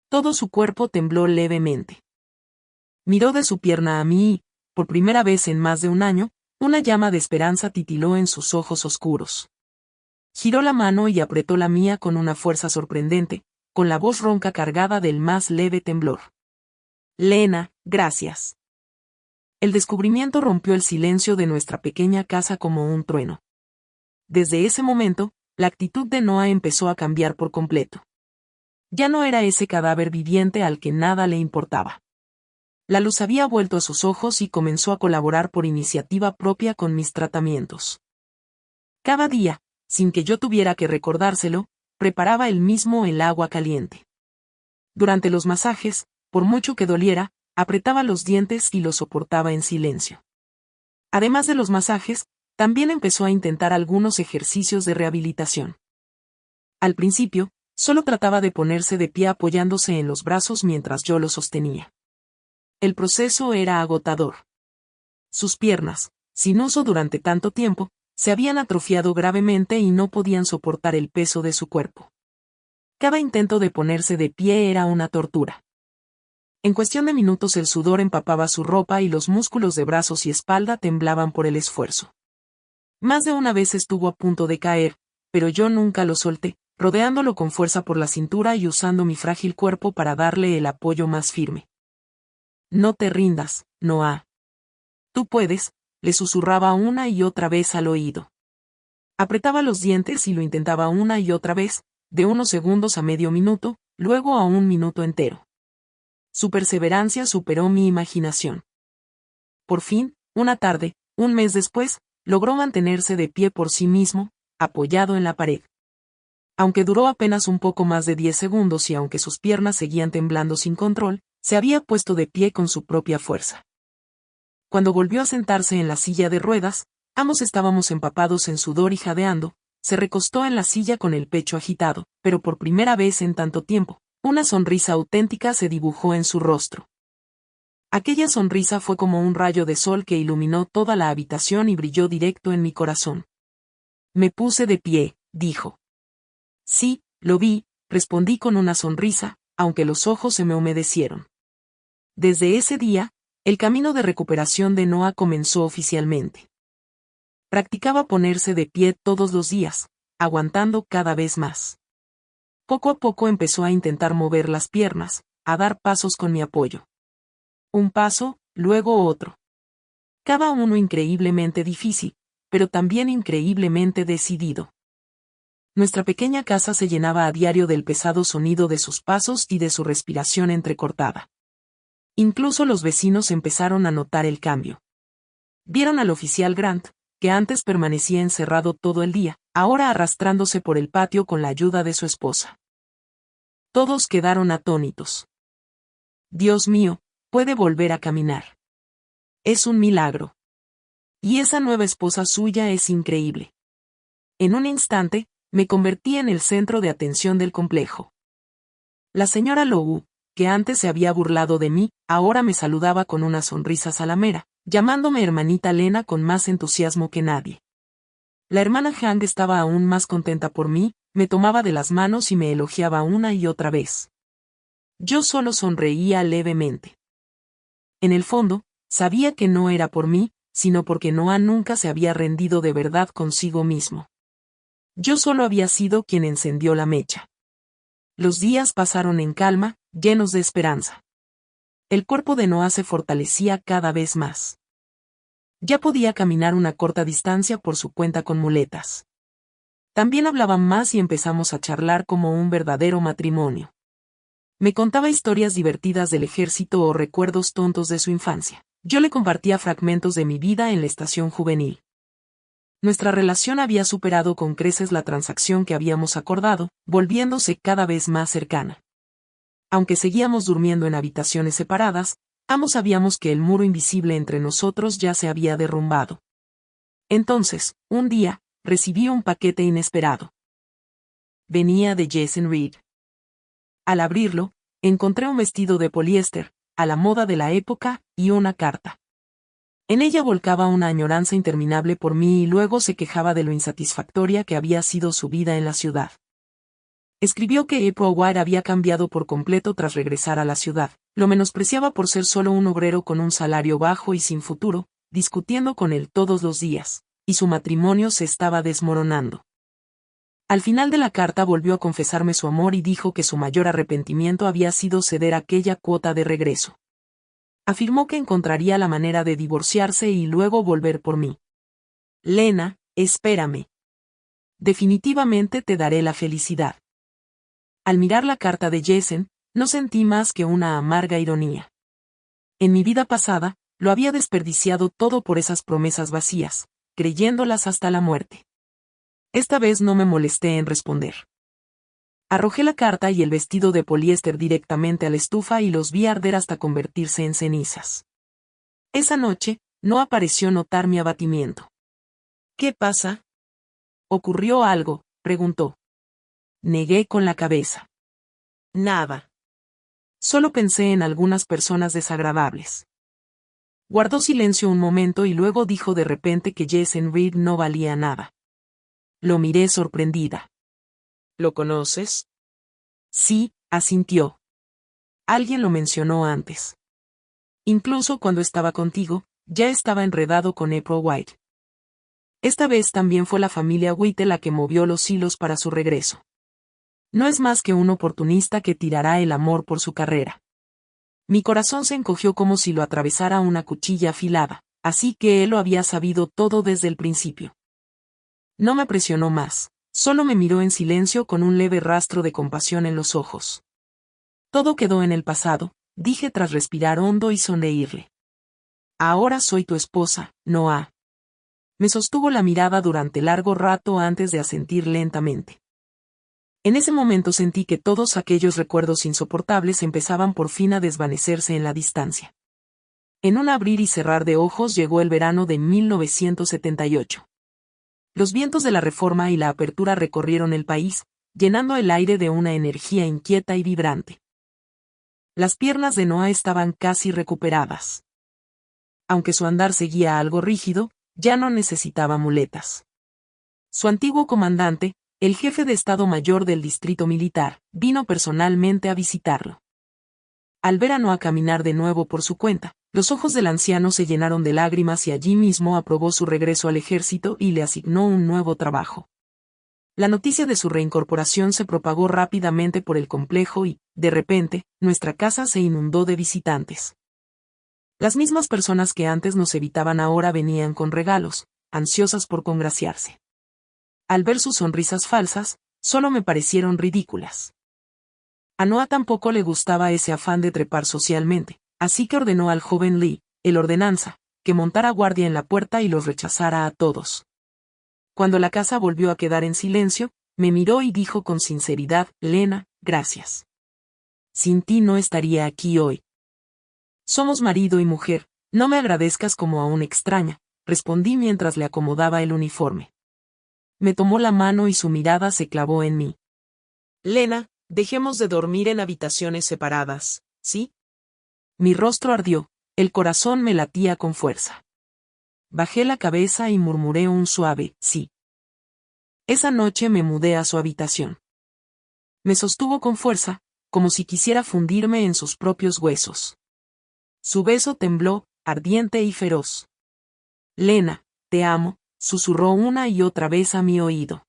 Todo su cuerpo tembló levemente. Miró de su pierna a mí y, por primera vez en más de un año, una llama de esperanza titiló en sus ojos oscuros. Giró la mano y apretó la mía con una fuerza sorprendente, con la voz ronca cargada del más leve temblor. Lena, gracias. El descubrimiento rompió el silencio de nuestra pequeña casa como un trueno. Desde ese momento, la actitud de Noah empezó a cambiar por completo. Ya no era ese cadáver viviente al que nada le importaba. La luz había vuelto a sus ojos y comenzó a colaborar por iniciativa propia con mis tratamientos. Cada día, sin que yo tuviera que recordárselo, preparaba él mismo el agua caliente. Durante los masajes, por mucho que doliera, apretaba los dientes y lo soportaba en silencio. Además de los masajes, también empezó a intentar algunos ejercicios de rehabilitación. Al principio, solo trataba de ponerse de pie apoyándose en los brazos mientras yo lo sostenía. El proceso era agotador. Sus piernas, sin uso durante tanto tiempo, se habían atrofiado gravemente y no podían soportar el peso de su cuerpo. Cada intento de ponerse de pie era una tortura. En cuestión de minutos el sudor empapaba su ropa y los músculos de brazos y espalda temblaban por el esfuerzo. Más de una vez estuvo a punto de caer, pero yo nunca lo solté, rodeándolo con fuerza por la cintura y usando mi frágil cuerpo para darle el apoyo más firme. No te rindas, Noah. Tú puedes, le susurraba una y otra vez al oído. Apretaba los dientes y lo intentaba una y otra vez, de unos segundos a medio minuto, luego a un minuto entero. Su perseverancia superó mi imaginación. Por fin, una tarde, un mes después, logró mantenerse de pie por sí mismo, apoyado en la pared. Aunque duró apenas un poco más de 10 segundos y aunque sus piernas seguían temblando sin control, se había puesto de pie con su propia fuerza. Cuando volvió a sentarse en la silla de ruedas, ambos estábamos empapados en sudor y jadeando, se recostó en la silla con el pecho agitado, pero por primera vez en tanto tiempo, una sonrisa auténtica se dibujó en su rostro. Aquella sonrisa fue como un rayo de sol que iluminó toda la habitación y brilló directo en mi corazón. Me puse de pie, dijo. Sí, lo vi, respondí con una sonrisa, aunque los ojos se me humedecieron. Desde ese día, el camino de recuperación de Noah comenzó oficialmente. Practicaba ponerse de pie todos los días, aguantando cada vez más. Poco a poco empezó a intentar mover las piernas, a dar pasos con mi apoyo. Un paso, luego otro. Cada uno increíblemente difícil, pero también increíblemente decidido. Nuestra pequeña casa se llenaba a diario del pesado sonido de sus pasos y de su respiración entrecortada. Incluso los vecinos empezaron a notar el cambio. Vieron al oficial Grant, que antes permanecía encerrado todo el día, ahora arrastrándose por el patio con la ayuda de su esposa. Todos quedaron atónitos. Dios mío, puede volver a caminar. Es un milagro. Y esa nueva esposa suya es increíble. En un instante, me convertí en el centro de atención del complejo. La señora Lowe, que antes se había burlado de mí, ahora me saludaba con una sonrisa salamera, llamándome hermanita Lena con más entusiasmo que nadie. La hermana Hank estaba aún más contenta por mí, me tomaba de las manos y me elogiaba una y otra vez. Yo solo sonreía levemente. En el fondo, sabía que no era por mí, sino porque Noah nunca se había rendido de verdad consigo mismo. Yo solo había sido quien encendió la mecha. Los días pasaron en calma, llenos de esperanza. El cuerpo de Noah se fortalecía cada vez más. Ya podía caminar una corta distancia por su cuenta con muletas. También hablaba más y empezamos a charlar como un verdadero matrimonio. Me contaba historias divertidas del ejército o recuerdos tontos de su infancia. Yo le compartía fragmentos de mi vida en la estación juvenil. Nuestra relación había superado con creces la transacción que habíamos acordado, volviéndose cada vez más cercana. Aunque seguíamos durmiendo en habitaciones separadas, ambos sabíamos que el muro invisible entre nosotros ya se había derrumbado. Entonces, un día, recibí un paquete inesperado. Venía de Jason Reed. Al abrirlo, encontré un vestido de poliéster, a la moda de la época, y una carta. En ella volcaba una añoranza interminable por mí y luego se quejaba de lo insatisfactoria que había sido su vida en la ciudad. Escribió que April White había cambiado por completo tras regresar a la ciudad, lo menospreciaba por ser solo un obrero con un salario bajo y sin futuro, discutiendo con él todos los días, y su matrimonio se estaba desmoronando. Al final de la carta volvió a confesarme su amor y dijo que su mayor arrepentimiento había sido ceder aquella cuota de regreso. Afirmó que encontraría la manera de divorciarse y luego volver por mí. Lena, espérame. Definitivamente te daré la felicidad. Al mirar la carta de Jason, no sentí más que una amarga ironía. En mi vida pasada, lo había desperdiciado todo por esas promesas vacías, creyéndolas hasta la muerte. Esta vez no me molesté en responder. Arrojé la carta y el vestido de poliéster directamente a la estufa y los vi arder hasta convertirse en cenizas. Esa noche, no pareció notar mi abatimiento. ¿Qué pasa? ¿Ocurrió algo?, preguntó. Negué con la cabeza. Nada. Solo pensé en algunas personas desagradables. Guardó silencio un momento y luego dijo de repente que Jason Reed no valía nada. Lo miré sorprendida. ¿Lo conoces? Sí, asintió. Alguien lo mencionó antes. Incluso cuando estaba contigo, ya estaba enredado con April White. Esta vez también fue la familia White la que movió los hilos para su regreso. No es más que un oportunista que tirará el amor por su carrera. Mi corazón se encogió como si lo atravesara una cuchilla afilada, así que él lo había sabido todo desde el principio. No me presionó más. Solo me miró en silencio con un leve rastro de compasión en los ojos. Todo quedó en el pasado, dije tras respirar hondo y sonreírle. Ahora soy tu esposa, Noah. Me sostuvo la mirada durante largo rato antes de asentir lentamente. En ese momento sentí que todos aquellos recuerdos insoportables empezaban por fin a desvanecerse en la distancia. En un abrir y cerrar de ojos llegó el verano de 1978. Los vientos de la reforma y la apertura recorrieron el país, llenando el aire de una energía inquieta y vibrante. Las piernas de Noah estaban casi recuperadas. Aunque su andar seguía algo rígido, ya no necesitaba muletas. Su antiguo comandante, el jefe de Estado Mayor del Distrito Militar, vino personalmente a visitarlo. Al ver a Noah caminar de nuevo por su cuenta, los ojos del anciano se llenaron de lágrimas y allí mismo aprobó su regreso al ejército y le asignó un nuevo trabajo. La noticia de su reincorporación se propagó rápidamente por el complejo y, de repente, nuestra casa se inundó de visitantes. Las mismas personas que antes nos evitaban ahora venían con regalos, ansiosas por congraciarse. Al ver sus sonrisas falsas, solo me parecieron ridículas. A Noah tampoco le gustaba ese afán de trepar socialmente, así que ordenó al joven Lee, el ordenanza, que montara guardia en la puerta y los rechazara a todos. Cuando la casa volvió a quedar en silencio, me miró y dijo con sinceridad: Lena, gracias. Sin ti no estaría aquí hoy. Somos marido y mujer, no me agradezcas como a una extraña, respondí mientras le acomodaba el uniforme. Me tomó la mano y su mirada se clavó en mí. Lena, dejemos de dormir en habitaciones separadas, ¿sí? Mi rostro ardió, el corazón me latía con fuerza. Bajé la cabeza y murmuré un suave sí. Esa noche me mudé a su habitación. Me sostuvo con fuerza, como si quisiera fundirme en sus propios huesos. Su beso tembló, ardiente y feroz. Lena, te amo, susurró una y otra vez a mi oído.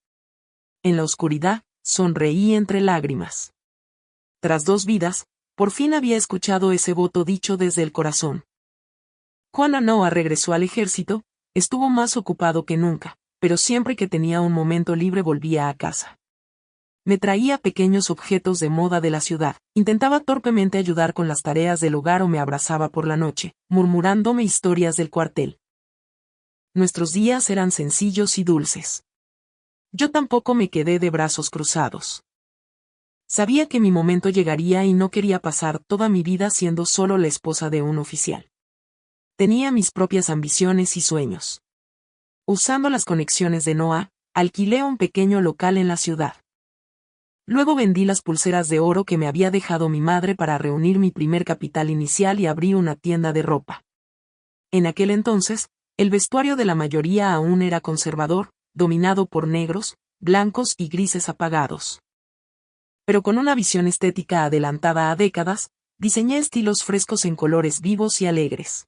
En la oscuridad, sonreí entre lágrimas. Tras 2 vidas, por fin había escuchado ese voto dicho desde el corazón. Cuando Noah regresó al ejército, estuvo más ocupado que nunca, pero siempre que tenía un momento libre volvía a casa. Me traía pequeños objetos de moda de la ciudad, intentaba torpemente ayudar con las tareas del hogar o me abrazaba por la noche, murmurándome historias del cuartel. Nuestros días eran sencillos y dulces. Yo tampoco me quedé de brazos cruzados. Sabía que mi momento llegaría y no quería pasar toda mi vida siendo solo la esposa de un oficial. Tenía mis propias ambiciones y sueños. Usando las conexiones de Noah, alquilé un pequeño local en la ciudad. Luego vendí las pulseras de oro que me había dejado mi madre para reunir mi primer capital inicial y abrí una tienda de ropa. En aquel entonces, el vestuario de la mayoría aún era conservador, dominado por negros, blancos y grises apagados. Pero con una visión estética adelantada a décadas, diseñé estilos frescos en colores vivos y alegres.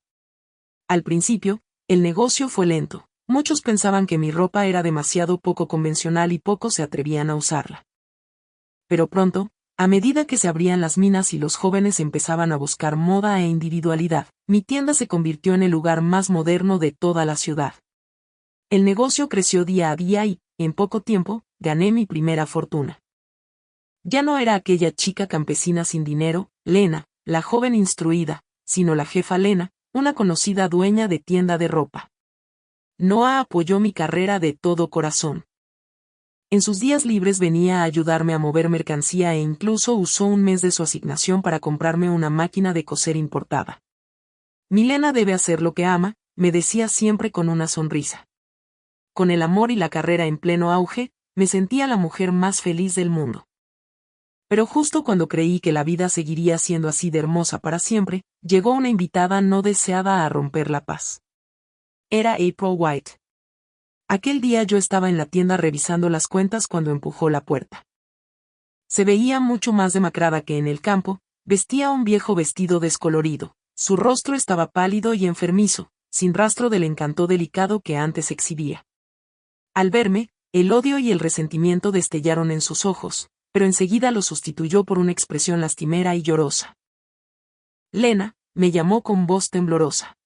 Al principio, el negocio fue lento. Muchos pensaban que mi ropa era demasiado poco convencional y pocos se atrevían a usarla. Pero pronto, a medida que se abrían las minas y los jóvenes empezaban a buscar moda e individualidad, mi tienda se convirtió en el lugar más moderno de toda la ciudad. El negocio creció día a día y, en poco tiempo, gané mi primera fortuna. Ya no era aquella chica campesina sin dinero, Lena, la joven instruida, sino la jefa Lena, una conocida dueña de tienda de ropa. Noah apoyó mi carrera de todo corazón. En sus días libres venía a ayudarme a mover mercancía e incluso usó un mes de su asignación para comprarme una máquina de coser importada. Mi Lena debe hacer lo que ama, me decía siempre con una sonrisa. Con el amor y la carrera en pleno auge, me sentía la mujer más feliz del mundo. Pero justo cuando creí que la vida seguiría siendo así de hermosa para siempre, llegó una invitada no deseada a romper la paz. Era April White. Aquel día yo estaba en la tienda revisando las cuentas cuando empujó la puerta. Se veía mucho más demacrada que en el campo, vestía un viejo vestido descolorido, su rostro estaba pálido y enfermizo, sin rastro del encanto delicado que antes exhibía. Al verme, el odio y el resentimiento destellaron en sus ojos, pero enseguida lo sustituyó por una expresión lastimera y llorosa. Lena, me llamó con voz temblorosa.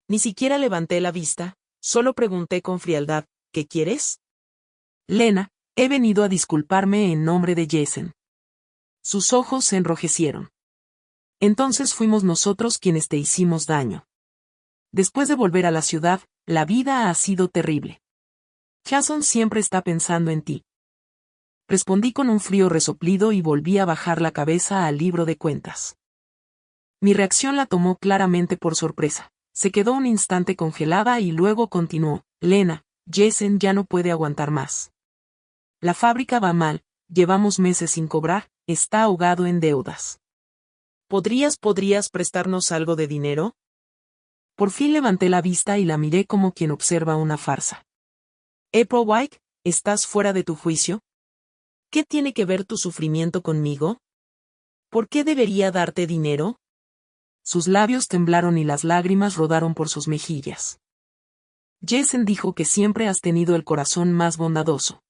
Ni siquiera levanté la vista, solo pregunté con frialdad, ¿qué quieres? Lena, he venido a disculparme en nombre de Jason. Sus ojos se enrojecieron. Entonces fuimos nosotros quienes te hicimos daño. Después de volver a la ciudad, la vida ha sido terrible. Jason siempre está pensando en ti. Respondí con un frío resoplido y volví a bajar la cabeza al libro de cuentas. Mi reacción la tomó claramente por sorpresa. Se quedó un instante congelada y luego continuó, Lena, Jason ya no puede aguantar más. La fábrica va mal, llevamos meses sin cobrar, está ahogado en deudas. ¿Podrías prestarnos algo de dinero? Por fin levanté la vista y la miré como quien observa una farsa. April White, ¿estás fuera de tu juicio? ¿Qué tiene que ver tu sufrimiento conmigo? ¿Por qué debería darte dinero? Sus labios temblaron y las lágrimas rodaron por sus mejillas. Jason dijo que siempre has tenido el corazón más bondadoso.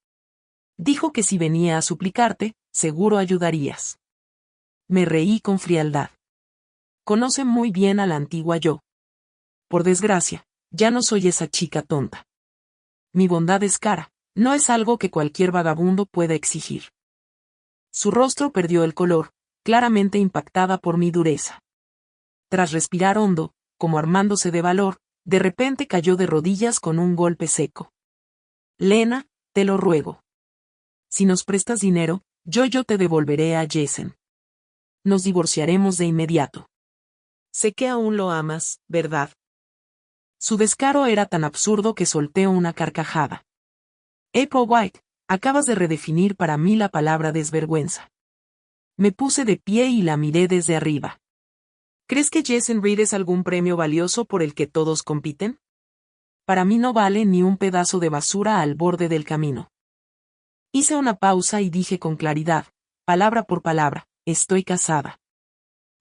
Dijo que si venía a suplicarte, seguro ayudarías. Me reí con frialdad. Conoce muy bien a la antigua yo. Por desgracia, ya no soy esa chica tonta. Mi bondad es cara, no es algo que cualquier vagabundo pueda exigir. Su rostro perdió el color, claramente impactada por mi dureza. Tras respirar hondo, como armándose de valor, de repente cayó de rodillas con un golpe seco. Lena, te lo ruego. Si nos prestas dinero, yo te devolveré a Jason. Nos divorciaremos de inmediato. Sé que aún lo amas, ¿verdad? Su descaro era tan absurdo que solté una carcajada. April White, acabas de redefinir para mí la palabra desvergüenza. Me puse de pie y la miré desde arriba. ¿Crees que Jason Reed es algún premio valioso por el que todos compiten? Para mí no vale ni un pedazo de basura al borde del camino. Hice una pausa y dije con claridad, palabra por palabra, estoy casada.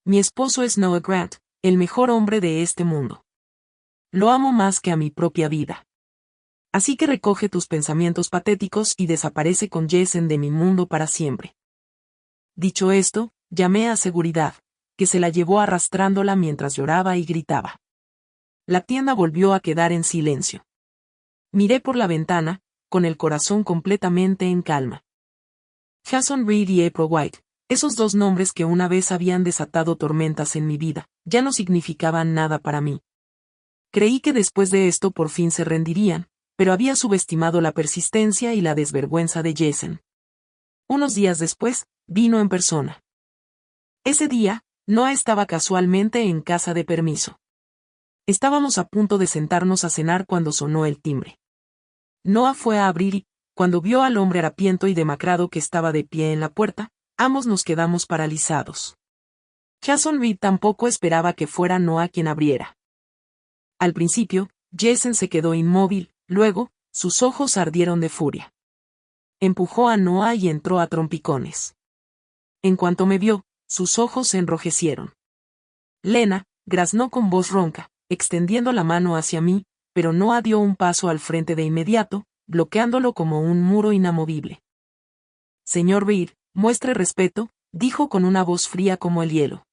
Mi esposo es Noah Grant, el mejor hombre de este mundo. Lo amo más que a mi propia vida. Así que recoge tus pensamientos patéticos y desaparece con Jason de mi mundo para siempre. Dicho esto, llamé a seguridad, que se la llevó arrastrándola mientras lloraba y gritaba. La tienda volvió a quedar en silencio. Miré por la ventana, con el corazón completamente en calma. Jason Reed y April White, esos dos nombres que una vez habían desatado tormentas en mi vida, ya no significaban nada para mí. Creí que después de esto por fin se rendirían, pero había subestimado la persistencia y la desvergüenza de Jason. Unos días después, vino en persona. Ese día, Noah estaba casualmente en casa de permiso. Estábamos a punto de sentarnos a cenar cuando sonó el timbre. Noah fue a abrir y, cuando vio al hombre harapiento y demacrado que estaba de pie en la puerta, ambos nos quedamos paralizados. Jason Reed tampoco esperaba que fuera Noah quien abriera. Al principio, Jason se quedó inmóvil, luego, sus ojos ardieron de furia. Empujó a Noah y entró a trompicones. En cuanto me vio, sus ojos se enrojecieron. Lena, graznó con voz ronca, extendiendo la mano hacia mí, pero Noah dio un paso al frente de inmediato, bloqueándolo como un muro inamovible. Señor Reed, muestre respeto, dijo con una voz fría como el hielo.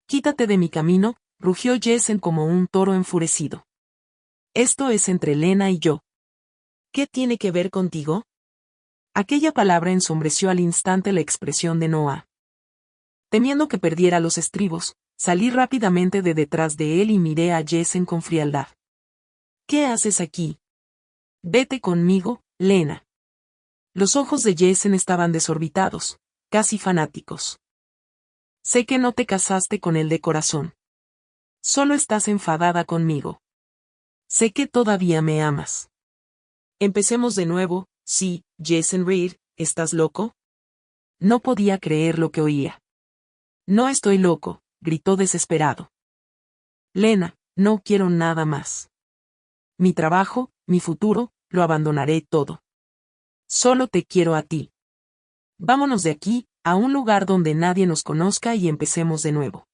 Quítate de mi camino, rugió Jason como un toro enfurecido. Esto es entre Lena y yo. ¿Qué tiene que ver contigo? Aquella palabra ensombreció al instante la expresión de Noah. Temiendo que perdiera los estribos, salí rápidamente de detrás de él y miré a Jason con frialdad. ¿Qué haces aquí? Vete conmigo, Lena. Los ojos de Jason estaban desorbitados, casi fanáticos. Sé que no te casaste con él de corazón. Solo estás enfadada conmigo. Sé que todavía me amas. Empecemos de nuevo, sí, Jason Reed, ¿estás loco? No podía creer lo que oía. No estoy loco, gritó desesperado. Lena, no quiero nada más. Mi trabajo, mi futuro, lo abandonaré todo. Solo te quiero a ti. Vámonos de aquí, a un lugar donde nadie nos conozca y empecemos de nuevo.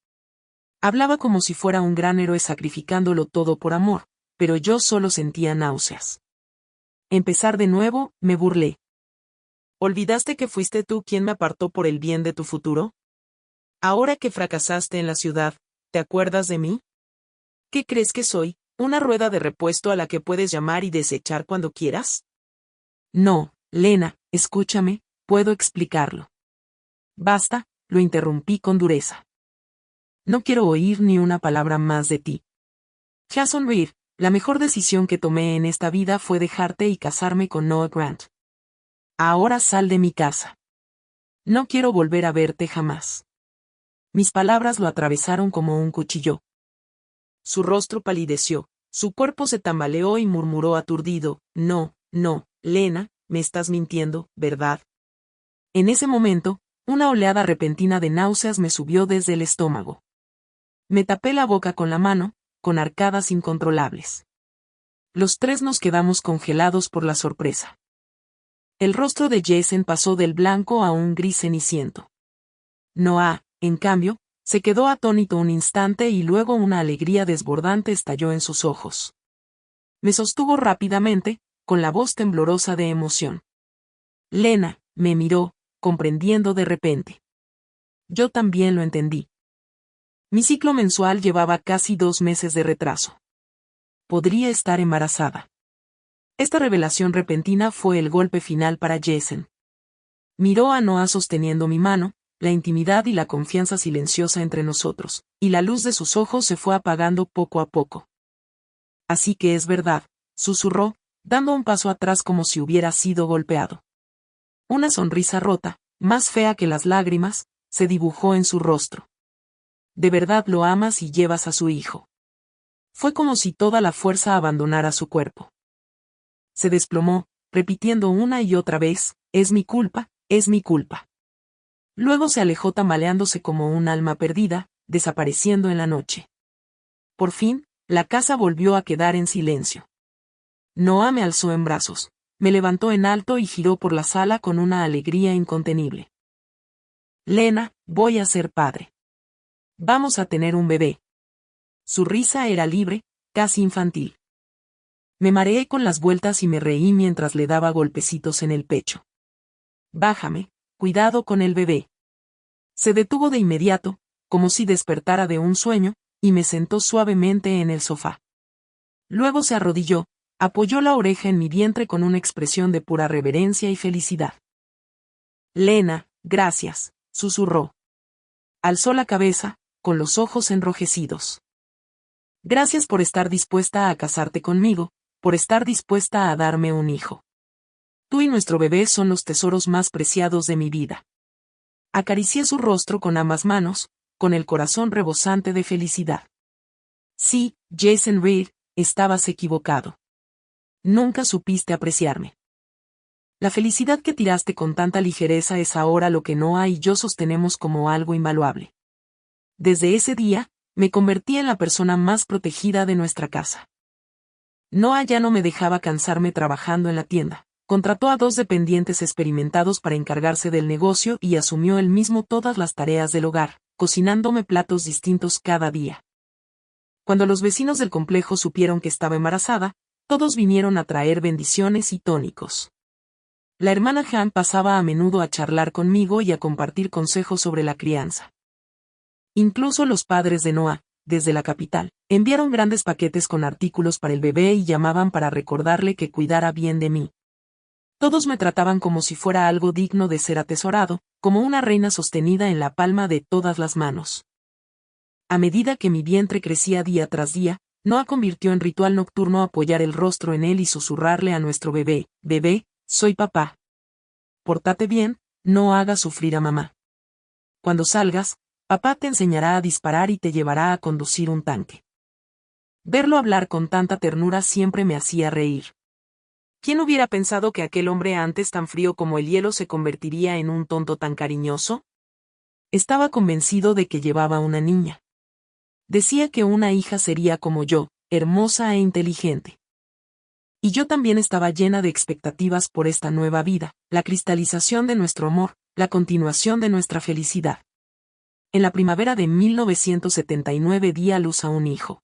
Hablaba como si fuera un gran héroe sacrificándolo todo por amor, pero yo solo sentía náuseas. Empezar de nuevo, me burlé. ¿Olvidaste que fuiste tú quien me apartó por el bien de tu futuro? Ahora que fracasaste en la ciudad, ¿te acuerdas de mí? ¿Qué crees que soy, una rueda de repuesto a la que puedes llamar y desechar cuando quieras? No, Lena, escúchame, puedo explicarlo. Basta, lo interrumpí con dureza. No quiero oír ni una palabra más de ti. Jason Reed, la mejor decisión que tomé en esta vida fue dejarte y casarme con Noah Grant. Ahora sal de mi casa. No quiero volver a verte jamás. Mis palabras lo atravesaron como un cuchillo. Su rostro palideció, su cuerpo se tambaleó y murmuró aturdido, no, Lena, me estás mintiendo, ¿verdad? En ese momento, Una oleada repentina de náuseas me subió desde el estómago. Me tapé la boca con la mano, con arcadas incontrolables. Los tres nos quedamos congelados por la sorpresa. El rostro de Jason pasó del blanco a un gris ceniciento. Noah, en cambio, se quedó atónito un instante y luego una alegría desbordante estalló en sus ojos. Me sostuvo rápidamente, con la voz temblorosa de emoción. Lena, me miró, comprendiendo de repente. Yo también lo entendí. Mi ciclo mensual llevaba casi 2 meses de retraso. Podría estar embarazada. Esta revelación repentina fue el golpe final para Jason. Miró a Noah sosteniendo mi mano, la intimidad y la confianza silenciosa entre nosotros, y la luz de sus ojos se fue apagando poco a poco. Así que es verdad, susurró, dando un paso atrás como si hubiera sido golpeado. Una sonrisa rota, más fea que las lágrimas, se dibujó en su rostro. De verdad lo amas y llevas a su hijo. Fue como si toda la fuerza abandonara su cuerpo. Se desplomó, repitiendo una y otra vez, es mi culpa, es mi culpa. Luego se alejó tambaleándose como un alma perdida, desapareciendo en la noche. Por fin, la casa volvió a quedar en silencio. Noah me alzó en brazos, me levantó en alto y giró por la sala con una alegría incontenible. Lena, voy a ser padre. Vamos a tener un bebé. Su risa era libre, casi infantil. Me mareé con las vueltas y me reí mientras le daba golpecitos en el pecho. Bájame, cuidado con el bebé. Se detuvo de inmediato, como si despertara de un sueño, y me sentó suavemente en el sofá. Luego se arrodilló, apoyó la oreja en mi vientre con una expresión de pura reverencia y felicidad. Lena, gracias, susurró. Alzó la cabeza, con los ojos enrojecidos. Gracias por estar dispuesta a casarte conmigo, por estar dispuesta a darme un hijo. Tú y nuestro bebé son los tesoros más preciados de mi vida. Acaricié su rostro con ambas manos, con el corazón rebosante de felicidad. Sí, Jason Reed, estabas equivocado. Nunca supiste apreciarme. La felicidad que tiraste con tanta ligereza es ahora lo que Noah y yo sostenemos como algo invaluable. Desde ese día, me convertí en la persona más protegida de nuestra casa. Noah ya no me dejaba cansarme trabajando en la tienda. Contrató a 2 dependientes experimentados para encargarse del negocio y asumió él mismo todas las tareas del hogar, cocinándome platos distintos cada día. Cuando los vecinos del complejo supieron que estaba embarazada, todos vinieron a traer bendiciones y tónicos. La hermana Han pasaba a menudo a charlar conmigo y a compartir consejos sobre la crianza. Incluso los padres de Noah, desde la capital, enviaron grandes paquetes con artículos para el bebé y llamaban para recordarle que cuidara bien de mí. Todos me trataban como si fuera algo digno de ser atesorado, como una reina sostenida en la palma de todas las manos. A medida que mi vientre crecía día tras día, Noah convirtió en ritual nocturno apoyar el rostro en él y susurrarle a nuestro bebé, bebé, soy papá. Pórtate bien, no hagas sufrir a mamá. Cuando salgas, papá te enseñará a disparar y te llevará a conducir un tanque. Verlo hablar con tanta ternura siempre me hacía reír. ¿Quién hubiera pensado que aquel hombre antes tan frío como el hielo se convertiría en un tonto tan cariñoso? Estaba convencido de que llevaba una niña. Decía que una hija sería como yo, hermosa e inteligente. Y yo también estaba llena de expectativas por esta nueva vida, la cristalización de nuestro amor, la continuación de nuestra felicidad. En la primavera de 1979 di a luz a un hijo.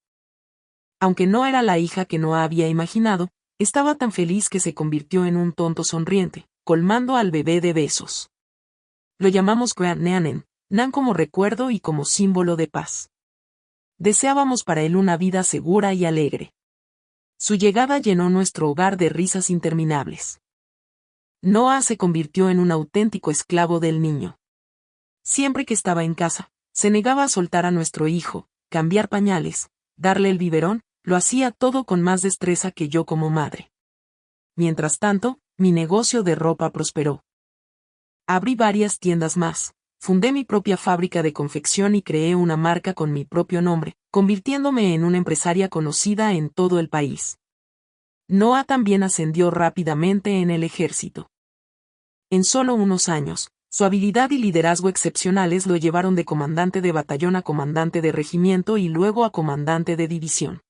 Aunque no era la hija que no había imaginado, estaba tan feliz que se convirtió en un tonto sonriente, colmando al bebé de besos. Lo llamamos Grand Nanen, Nan como recuerdo y como símbolo de paz. Deseábamos para él una vida segura y alegre. Su llegada llenó nuestro hogar de risas interminables. Noah se convirtió en un auténtico esclavo del niño. Siempre que estaba en casa, se negaba a soltar a nuestro hijo, cambiar pañales, darle el biberón, lo hacía todo con más destreza que yo como madre. Mientras tanto, mi negocio de ropa prosperó. Abrí varias tiendas más, fundé mi propia fábrica de confección y creé una marca con mi propio nombre, convirtiéndome en una empresaria conocida en todo el país. Noah también ascendió rápidamente en el ejército. En solo unos años, Su habilidad y liderazgo excepcionales lo llevaron de comandante de batallón a comandante de regimiento y luego a comandante de división.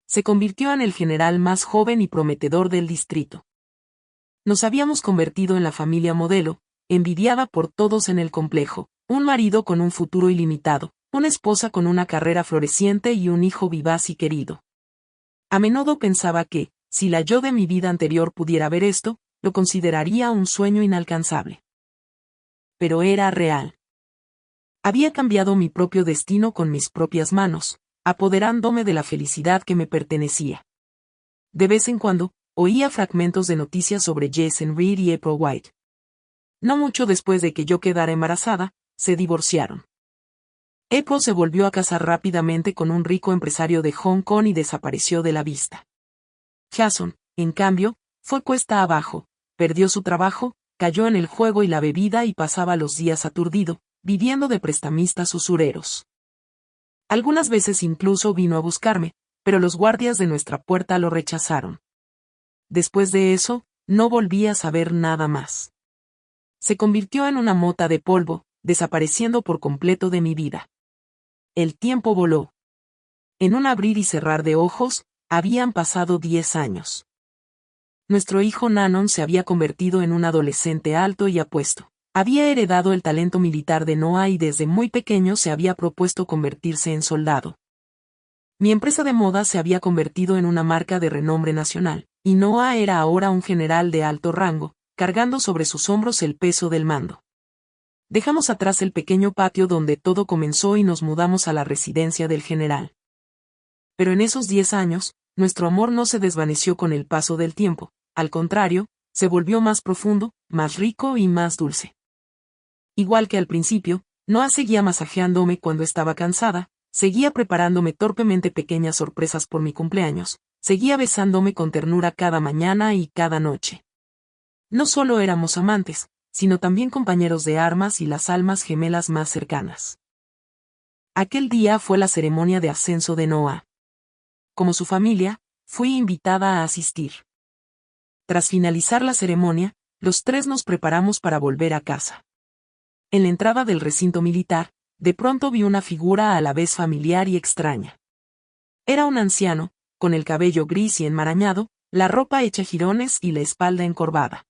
Se convirtió en el general más joven y prometedor del distrito. Nos habíamos convertido en la familia modelo, envidiada por todos en el complejo, un marido con un futuro ilimitado, una esposa con una carrera floreciente y un hijo vivaz y querido. A menudo pensaba que, si la yo de mi vida anterior pudiera ver esto, lo consideraría un sueño inalcanzable. Pero era real. Había cambiado mi propio destino con mis propias manos, apoderándome de la felicidad que me pertenecía. De vez en cuando, oía fragmentos de noticias sobre Jason Reed y April White. No mucho después de que yo quedara embarazada, se divorciaron. April se volvió a casar rápidamente con un rico empresario de Hong Kong y desapareció de la vista. Jason, en cambio, fue cuesta abajo, perdió su trabajo, cayó en el juego y la bebida y pasaba los días aturdido, viviendo de prestamistas usureros. Algunas veces incluso vino a buscarme, pero los guardias de nuestra puerta lo rechazaron. Después de eso, no volví a saber nada más. Se convirtió en una mota de polvo, desapareciendo por completo de mi vida. El tiempo voló. En un abrir y cerrar de ojos, habían pasado 10 años. Nuestro hijo Nanon se había convertido en un adolescente alto y apuesto. Había heredado el talento militar de Noah y desde muy pequeño se había propuesto convertirse en soldado. Mi empresa de moda se había convertido en una marca de renombre nacional, y Noah era ahora un general de alto rango, cargando sobre sus hombros el peso del mando. Dejamos atrás el pequeño patio donde todo comenzó y nos mudamos a la residencia del general. Pero en esos 10 años, nuestro amor no se desvaneció con el paso del tiempo, al contrario, se volvió más profundo, más rico y más dulce. Igual que al principio, Noah seguía masajeándome cuando estaba cansada, seguía preparándome torpemente pequeñas sorpresas por mi cumpleaños, seguía besándome con ternura cada mañana y cada noche. No solo éramos amantes, sino también compañeros de armas y las almas gemelas más cercanas. Aquel día fue la ceremonia de ascenso de Noah. Como su familia, fui invitada a asistir. Tras finalizar la ceremonia, los tres nos preparamos para volver a casa. En la entrada del recinto militar, de pronto vi una figura a la vez familiar y extraña. Era un anciano, con el cabello gris y enmarañado, la ropa hecha jirones y la espalda encorvada.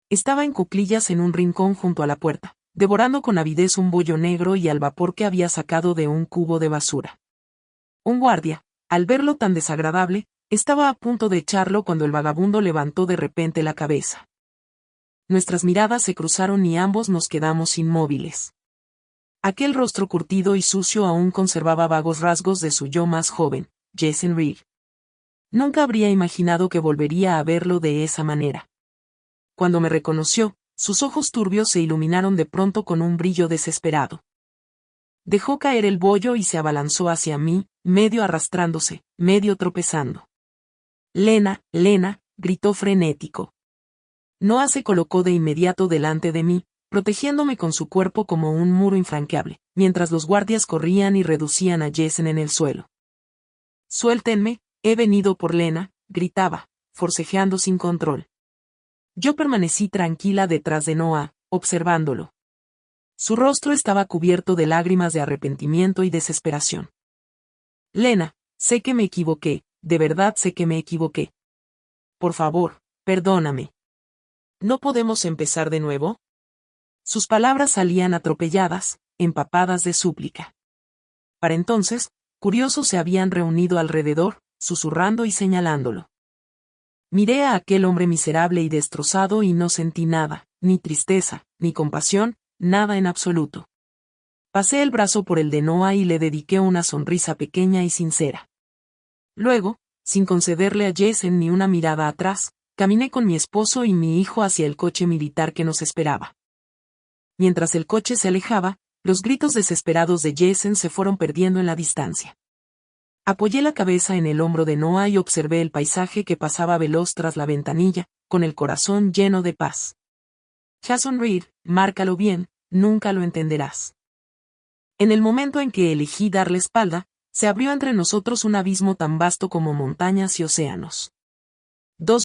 Estaba en cuclillas en un rincón junto a la puerta, devorando con avidez un bollo negro y al vapor que había sacado de un cubo de basura. Un guardia, al verlo tan desagradable, estaba a punto de echarlo cuando el vagabundo levantó de repente la cabeza. Nuestras miradas se cruzaron y ambos nos quedamos inmóviles. Aquel rostro curtido y sucio aún conservaba vagos rasgos de su yo más joven, Jason Reed. Nunca habría imaginado que volvería a verlo de esa manera. Cuando me reconoció, sus ojos turbios se iluminaron de pronto con un brillo desesperado. Dejó caer el bollo y se abalanzó hacia mí, medio arrastrándose, medio tropezando. «Lena, Lena», gritó frenético. Noah se colocó de inmediato delante de mí, protegiéndome con su cuerpo como un muro infranqueable, mientras los guardias corrían y reducían a Jason en el suelo. «Suéltenme, he venido por Lena», gritaba, forcejeando sin control. Yo permanecí tranquila detrás de Noah, observándolo. Su rostro estaba cubierto de lágrimas de arrepentimiento y desesperación. «Lena, sé que me equivoqué, de verdad sé que me equivoqué. Por favor, perdóname. ¿No podemos empezar de nuevo?» Sus palabras salían atropelladas, empapadas de súplica. Para entonces, curiosos se habían reunido alrededor, susurrando y señalándolo. Miré a aquel hombre miserable y destrozado y no sentí nada, ni tristeza, ni compasión, nada en absoluto. Pasé el brazo por el de Noah y le dediqué una sonrisa pequeña y sincera. Luego, sin concederle a Jason ni una mirada atrás, caminé con mi esposo y mi hijo hacia el coche militar que nos esperaba. Mientras el coche se alejaba, los gritos desesperados de Jason se fueron perdiendo en la distancia. Apoyé la cabeza en el hombro de Noah y observé el paisaje que pasaba veloz tras la ventanilla, con el corazón lleno de paz. Jason Reed, márcalo bien, nunca lo entenderás. En el momento en que elegí darle espalda, se abrió entre nosotros un abismo tan vasto como montañas y océanos.